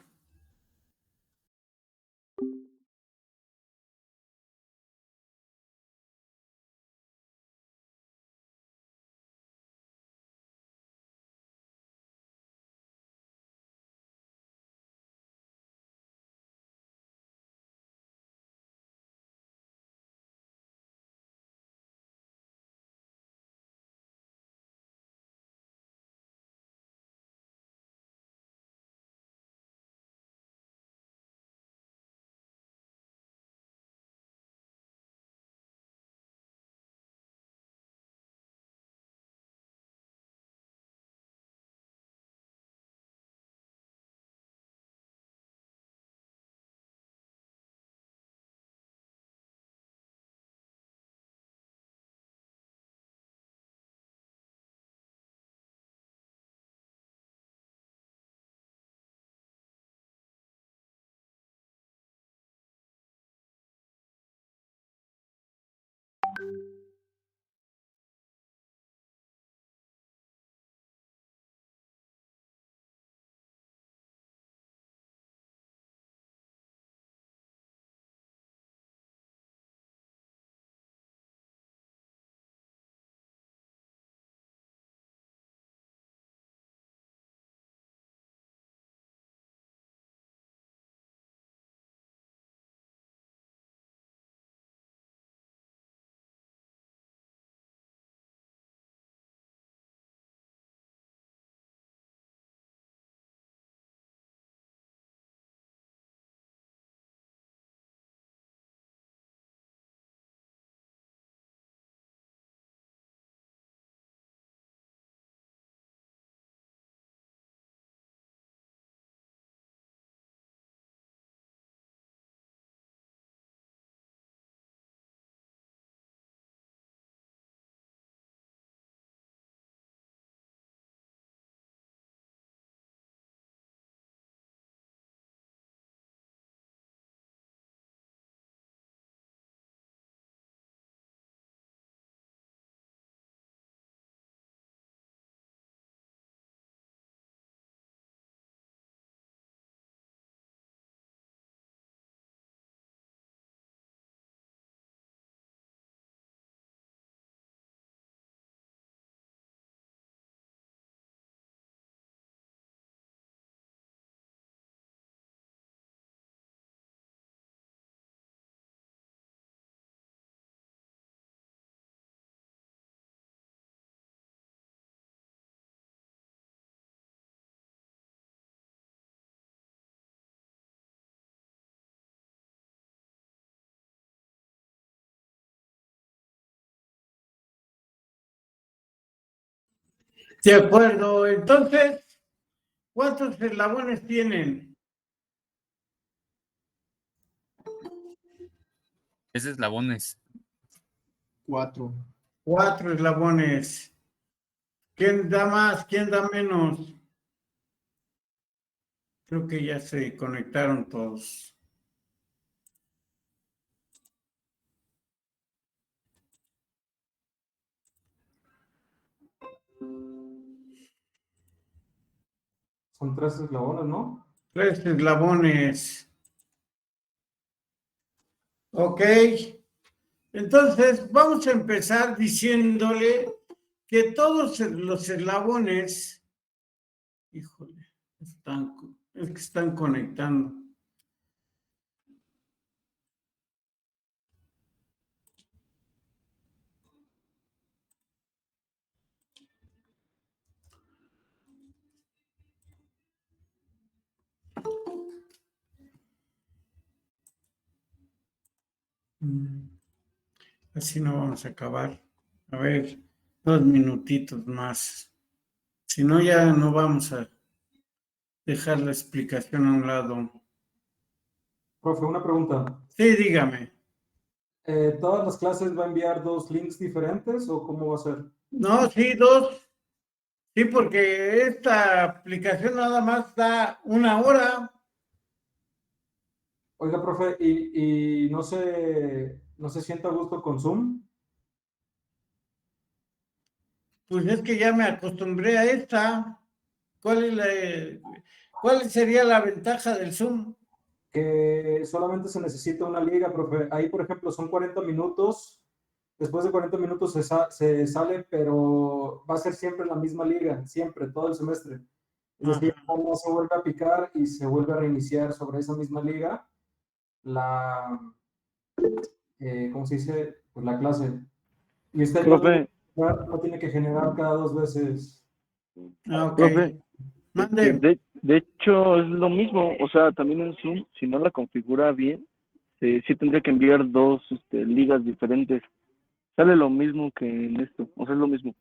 S1: De acuerdo, entonces, ¿cuántos eslabones tienen?
S7: Es eslabones.
S9: 4.
S1: 4 eslabones. ¿Quién da más? ¿Quién da menos? Creo que ya se conectaron todos.
S8: Son 3 eslabones, ¿no?
S1: 3 eslabones. Ok. Entonces, vamos a empezar diciéndole que todos los eslabones, híjole, es que están conectando. Así no vamos a acabar. A ver, 2 minutitos más. Si no, ya no vamos a dejar la explicación a un lado.
S8: Profe, una pregunta.
S1: Sí, dígame.
S8: ¿Todas las clases va a enviar 2 links diferentes o cómo va a ser?
S1: No, sí, 2. Sí, porque esta aplicación nada más da 1 hora.
S8: Oiga, profe, ¿y no se sienta a gusto con Zoom?
S1: Pues es que ya me acostumbré a esta. ¿Cuál sería la ventaja del Zoom?
S8: Que solamente se necesita una liga, profe. Ahí, por ejemplo, son 40 minutos. Después de 40 minutos se sale, pero va a ser siempre la misma liga, siempre, todo el semestre. Es decir, no se vuelve a picar y se vuelve a reiniciar sobre esa misma liga ¿cómo se dice? Pues la clase. Y usted no tiene que generar cada 2 veces.
S1: Ok.
S5: Profe,
S1: Mande.
S5: de hecho es lo mismo, o sea, también en Zoom, si no la configura bien, sí tendría que enviar 2 ligas diferentes. Sale lo mismo que en esto, o sea, es lo mismo.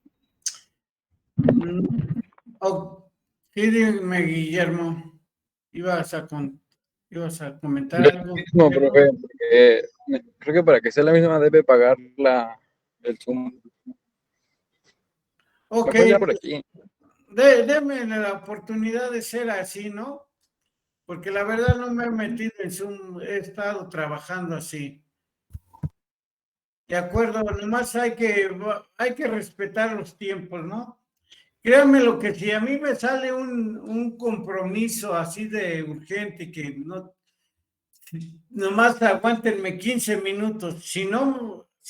S1: Sí, dime, Guillermo. Ibas a comentar
S4: Lo
S1: algo.
S4: mismo, profe, porque creo que para que sea la misma debe pagar el Zoom.
S1: Ok.
S4: Mejor ya por aquí.
S1: Deme la oportunidad de ser así, ¿no? Porque la verdad no me he metido en Zoom, he estado trabajando así. De acuerdo, nomás hay que respetar los tiempos, ¿no? Créanme lo que si a mí me sale un compromiso así de urgente que no, nomás aguántenme 15 minutos. Si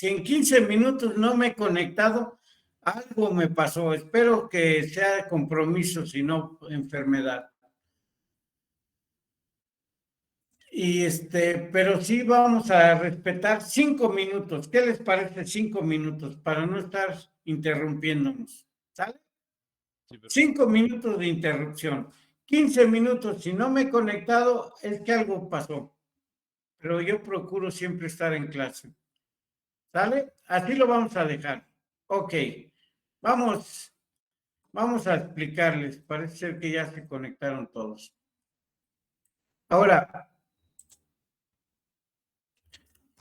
S1: en 15 minutos no me he conectado, algo me pasó. Espero que sea compromiso, si no enfermedad. Pero sí vamos a respetar 5 minutos. ¿Qué les parece 5 minutos? Para no estar interrumpiéndonos. ¿Sale? 5 minutos de interrupción. 15 minutos. Si no me he conectado, es que algo pasó. Pero yo procuro siempre estar en clase. ¿Sale? Así lo vamos a dejar. Ok. Vamos a explicarles. Parece ser que ya se conectaron todos. Ahora,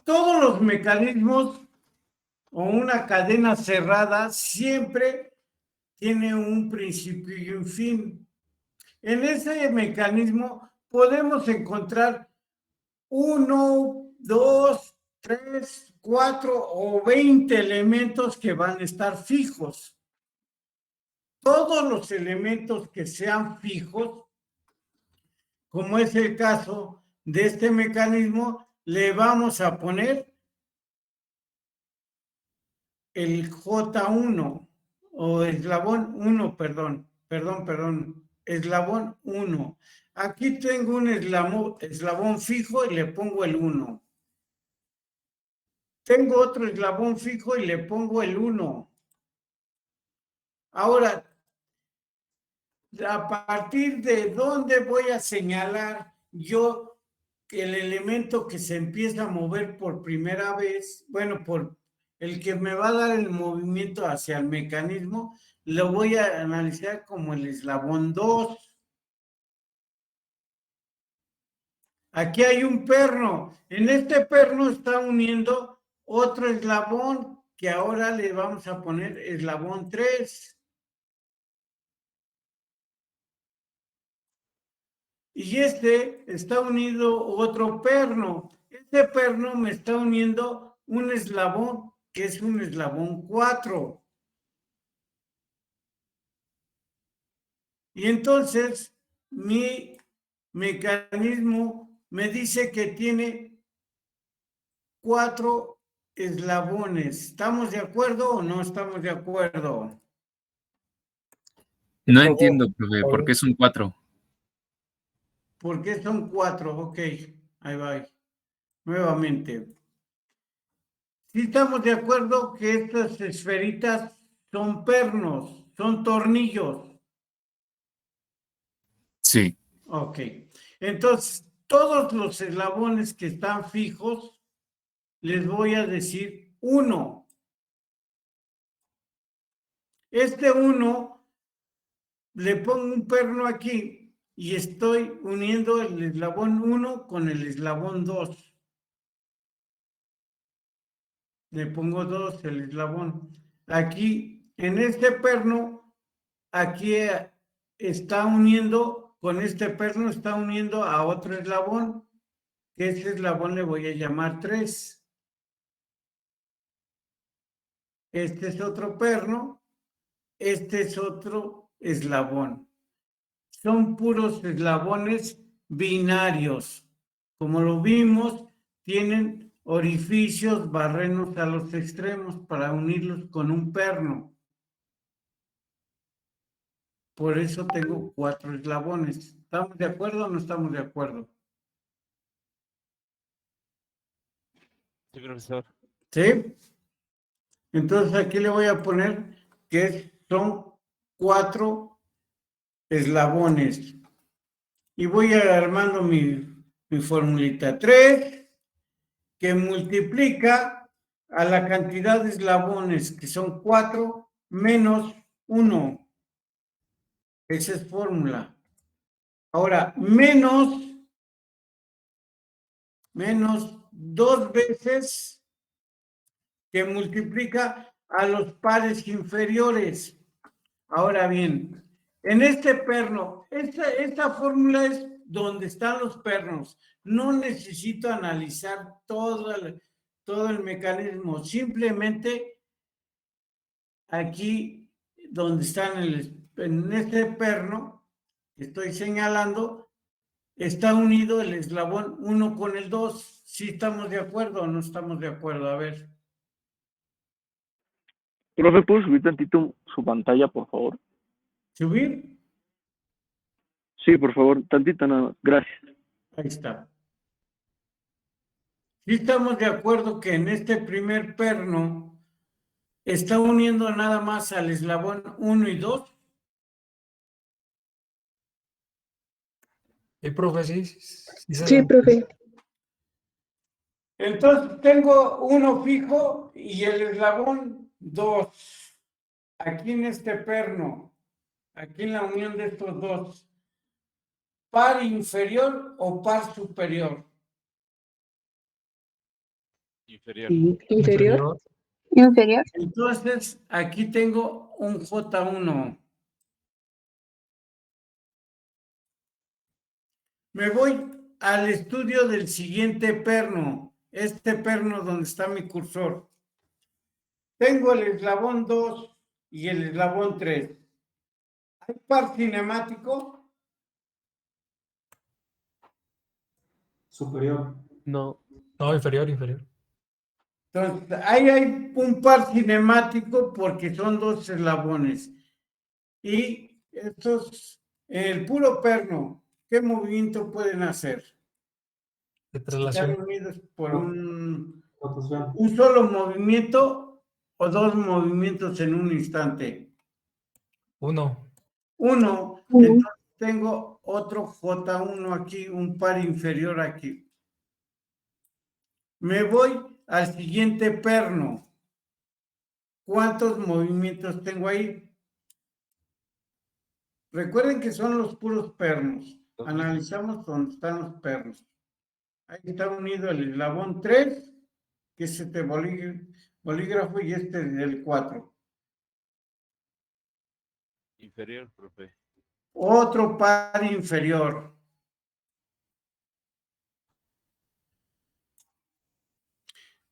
S1: todos los mecanismos o una cadena cerrada siempre tiene un principio y un fin. En ese mecanismo podemos encontrar 1, 2, 3, 4 o 20 elementos que van a estar fijos. Todos los elementos que sean fijos, como es el caso de este mecanismo, le vamos a poner el J1 o eslabón 1, perdón, eslabón 1. Aquí tengo un eslabón fijo y le pongo el 1. Tengo otro eslabón fijo y le pongo el 1. Ahora, a partir de dónde voy a señalar yo el elemento que se empieza a mover por primera vez, bueno, por el que me va a dar el movimiento hacia el mecanismo, lo voy a analizar como el eslabón 2. Aquí hay un perno. En este perno está uniendo otro eslabón que ahora le vamos a poner eslabón 3. Y este está unido otro perno. Este perno me está uniendo un eslabón que es un eslabón 4. Y entonces mi mecanismo me dice que tiene 4 eslabones. ¿Estamos de acuerdo o no estamos de acuerdo?
S7: No entiendo, profe, ¿por qué son 4?
S1: ¿Por qué son 4? Ok, ahí va. Nuevamente. Sí estamos de acuerdo que estas esferitas son pernos, son tornillos.
S7: Sí.
S1: Ok. Entonces, todos los eslabones que están fijos, les voy a decir 1. Este 1, le pongo un perno aquí y estoy uniendo el eslabón 1 con el eslabón 2. Le pongo 2 el eslabón. Aquí, en este perno, aquí está uniendo, con este perno está uniendo a otro eslabón, que ese eslabón le voy a llamar 3. Este es otro perno, este es otro eslabón. Son puros eslabones binarios. Como lo vimos, tienen orificios barrenos a los extremos para unirlos con un perno. Por eso tengo 4 eslabones. ¿Estamos de acuerdo o no estamos de acuerdo?
S3: Sí, profesor.
S1: ¿Sí? Entonces aquí le voy a poner que son 4 eslabones. Y voy armando mi formulita. 3, que multiplica a la cantidad de eslabones, que son 4, menos 1. Esa es fórmula. Ahora, menos 2 veces que multiplica a los pares inferiores. Ahora bien, en este perno, esta fórmula es donde están los pernos. No necesito analizar todo el mecanismo. Simplemente aquí donde están en este perno que estoy señalando, está unido el eslabón 1 con el 2. ¿Sí estamos de acuerdo o no estamos de acuerdo? A ver.
S5: Profe, ¿puedo subir tantito su pantalla, por favor?
S1: ¿Subir?
S5: Sí, por favor, tantito nada más. Gracias.
S1: Ahí está. Sí estamos de acuerdo que en este primer perno está uniendo nada más al eslabón 1 y 2.
S2: Profe, sí.
S10: Sí, profe.
S1: Entonces tengo uno fijo y el eslabón 2. Aquí en este perno, aquí en la unión de estos dos. ¿Par inferior o par superior?
S3: Inferior.
S10: Inferior. Inferior.
S1: Entonces, aquí tengo un J1. Me voy al estudio del siguiente perno, este perno donde está mi cursor. Tengo el eslabón 2 y el eslabón 3. ¿Hay par cinemático?
S8: Superior.
S2: No. No, inferior.
S1: Entonces, ahí hay un par cinemático porque son 2 eslabones. Y estos, el puro perno, ¿qué movimiento pueden hacer?
S2: De
S1: Están
S2: traslación.
S1: unidos por un
S8: Rotación.
S1: solo movimiento o 2 movimientos en un instante.
S2: 1.
S1: Entonces tengo otro J1 aquí, un par inferior aquí. Me voy al siguiente perno. ¿Cuántos movimientos tengo ahí? Recuerden que son los puros pernos. Analizamos dónde están los pernos. Ahí está unido el eslabón 3, que es este bolígrafo, y este del 4.
S3: Inferior, profe.
S1: Otro par inferior.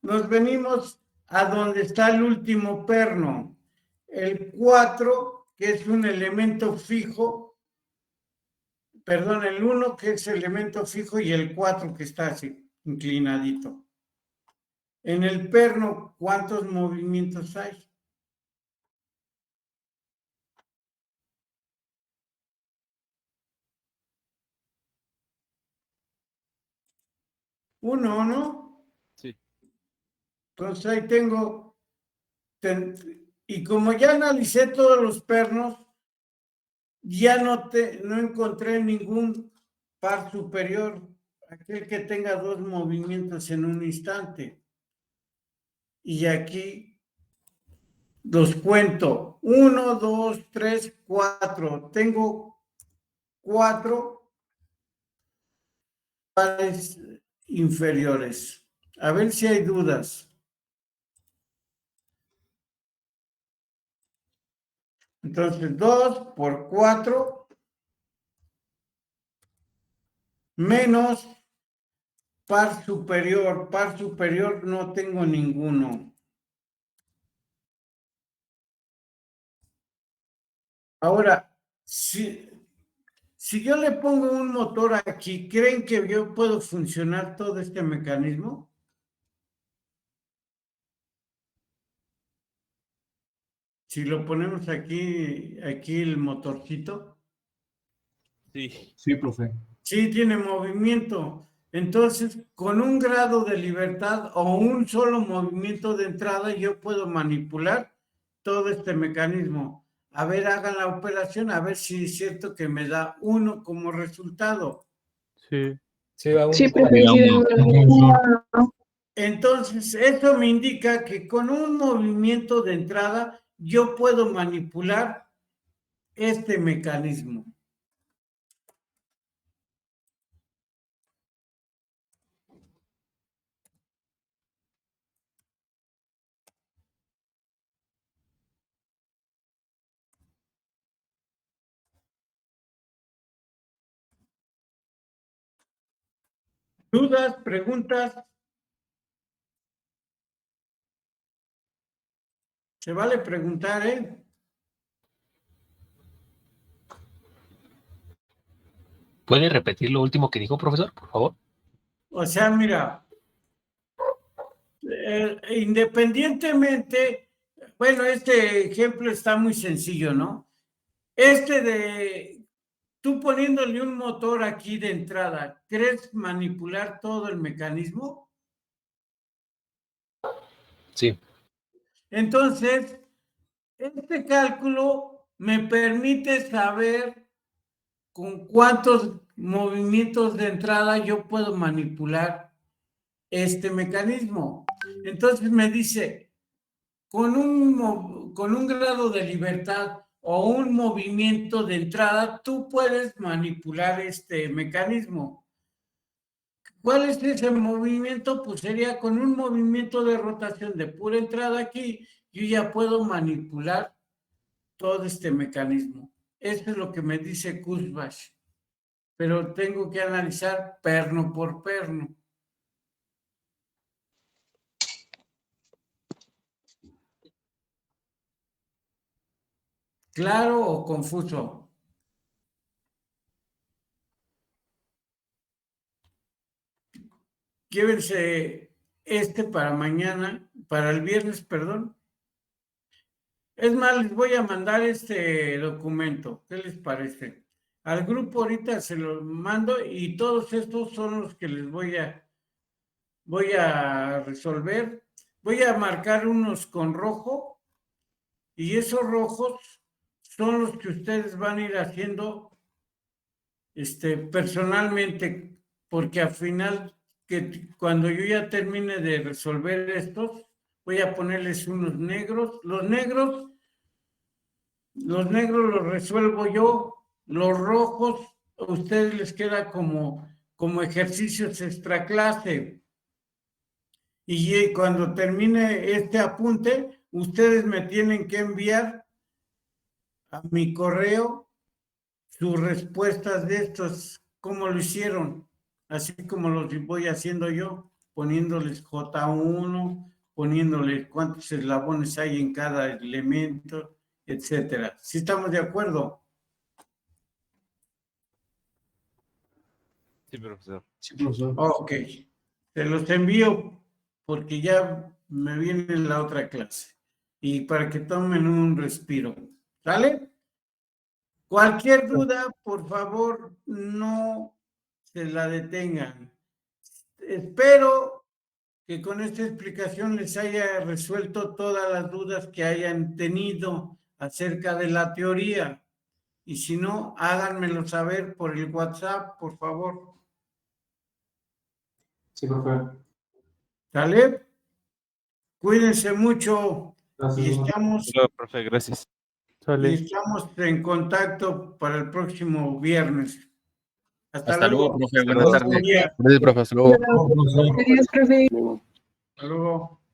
S1: Nos venimos a donde está el último perno. El 4, que es un elemento fijo. Perdón, el 1, que es elemento fijo, y el 4, que está así, inclinadito. En el perno, ¿cuántos movimientos hay? Uno, ¿no?
S3: Sí.
S1: Entonces ahí tengo, y como ya analicé todos los pernos, ya no encontré ningún par superior, aquel que tenga 2 movimientos en un instante. Y aquí los cuento. 1, 2, 3, 4. Tengo 4 pares inferiores. A ver si hay dudas. Entonces, 2 por 4 menos par superior. Par superior no tengo ninguno. Ahora, si yo le pongo un motor aquí, ¿creen que yo puedo funcionar todo este mecanismo? Si lo ponemos aquí el motorcito.
S3: Sí.
S9: Sí, profe.
S1: Sí, tiene movimiento. Entonces, con un grado de libertad o un solo movimiento de entrada, yo puedo manipular todo este mecanismo. A ver, hagan la operación, a ver si es cierto que me da 1 como resultado.
S2: Sí. Sí, va
S10: Sí,
S2: uno.
S10: profe, sí,
S1: Entonces, eso me indica que con un movimiento de entrada, yo puedo manipular este mecanismo. ¿Dudas, preguntas? Se vale preguntar, ¿eh?
S11: ¿Puede repetir lo último que dijo, profesor, por favor?
S1: O sea, mira, independientemente, bueno, este ejemplo está muy sencillo, ¿no? Tú poniéndole un motor aquí de entrada, ¿crees manipular todo el mecanismo?
S11: Sí.
S1: Entonces, este cálculo me permite saber con cuántos movimientos de entrada yo puedo manipular este mecanismo. Entonces me dice, con un grado de libertad o un movimiento de entrada, tú puedes manipular este mecanismo. ¿Cuál es ese movimiento? Pues sería con un movimiento de rotación de pura entrada aquí, yo ya puedo manipular todo este mecanismo. Eso es lo que me dice Kurzbach. Pero tengo que analizar perno por perno. ¿Claro o confuso? Llévense para mañana, para el viernes, perdón. Es más, les voy a mandar este documento. ¿Qué les parece? Al grupo ahorita se los mando y todos estos son los que les voy a resolver. Voy a marcar unos con rojo y esos rojos son los que ustedes van a ir haciendo personalmente, porque al final, cuando yo ya termine de resolver estos, voy a ponerles unos negros. Los negros los resuelvo yo Los rojos a ustedes les queda como ejercicios extraclase. Y cuando termine este apunte, ustedes me tienen que enviar a mi correo sus respuestas de estos, cómo lo hicieron, así como los voy haciendo yo, poniéndoles J1, poniéndoles cuántos eslabones hay en cada elemento, etcétera. ¿Sí estamos de acuerdo?
S3: Sí, profesor.
S9: Sí, profesor.
S1: Ok. Te los envío porque ya me viene la otra clase. Y para que tomen un respiro. ¿Sale? Cualquier duda, por favor, no se la detengan. Espero que con esta explicación les haya resuelto todas las dudas que hayan tenido acerca de la teoría. Y si no, háganmelo saber por el WhatsApp, por favor.
S8: Sí, profe.
S1: ¿Sale? Cuídense mucho.
S8: Gracias,
S1: Y estamos,
S3: Profe, gracias.
S1: y estamos en contacto para el próximo viernes. Hasta
S7: luego,
S1: luego.
S7: profe. Buenas tardes.
S1: Buen día.
S7: Gracias, profe. Hasta luego.
S10: Adiós, profe.
S1: Hasta luego.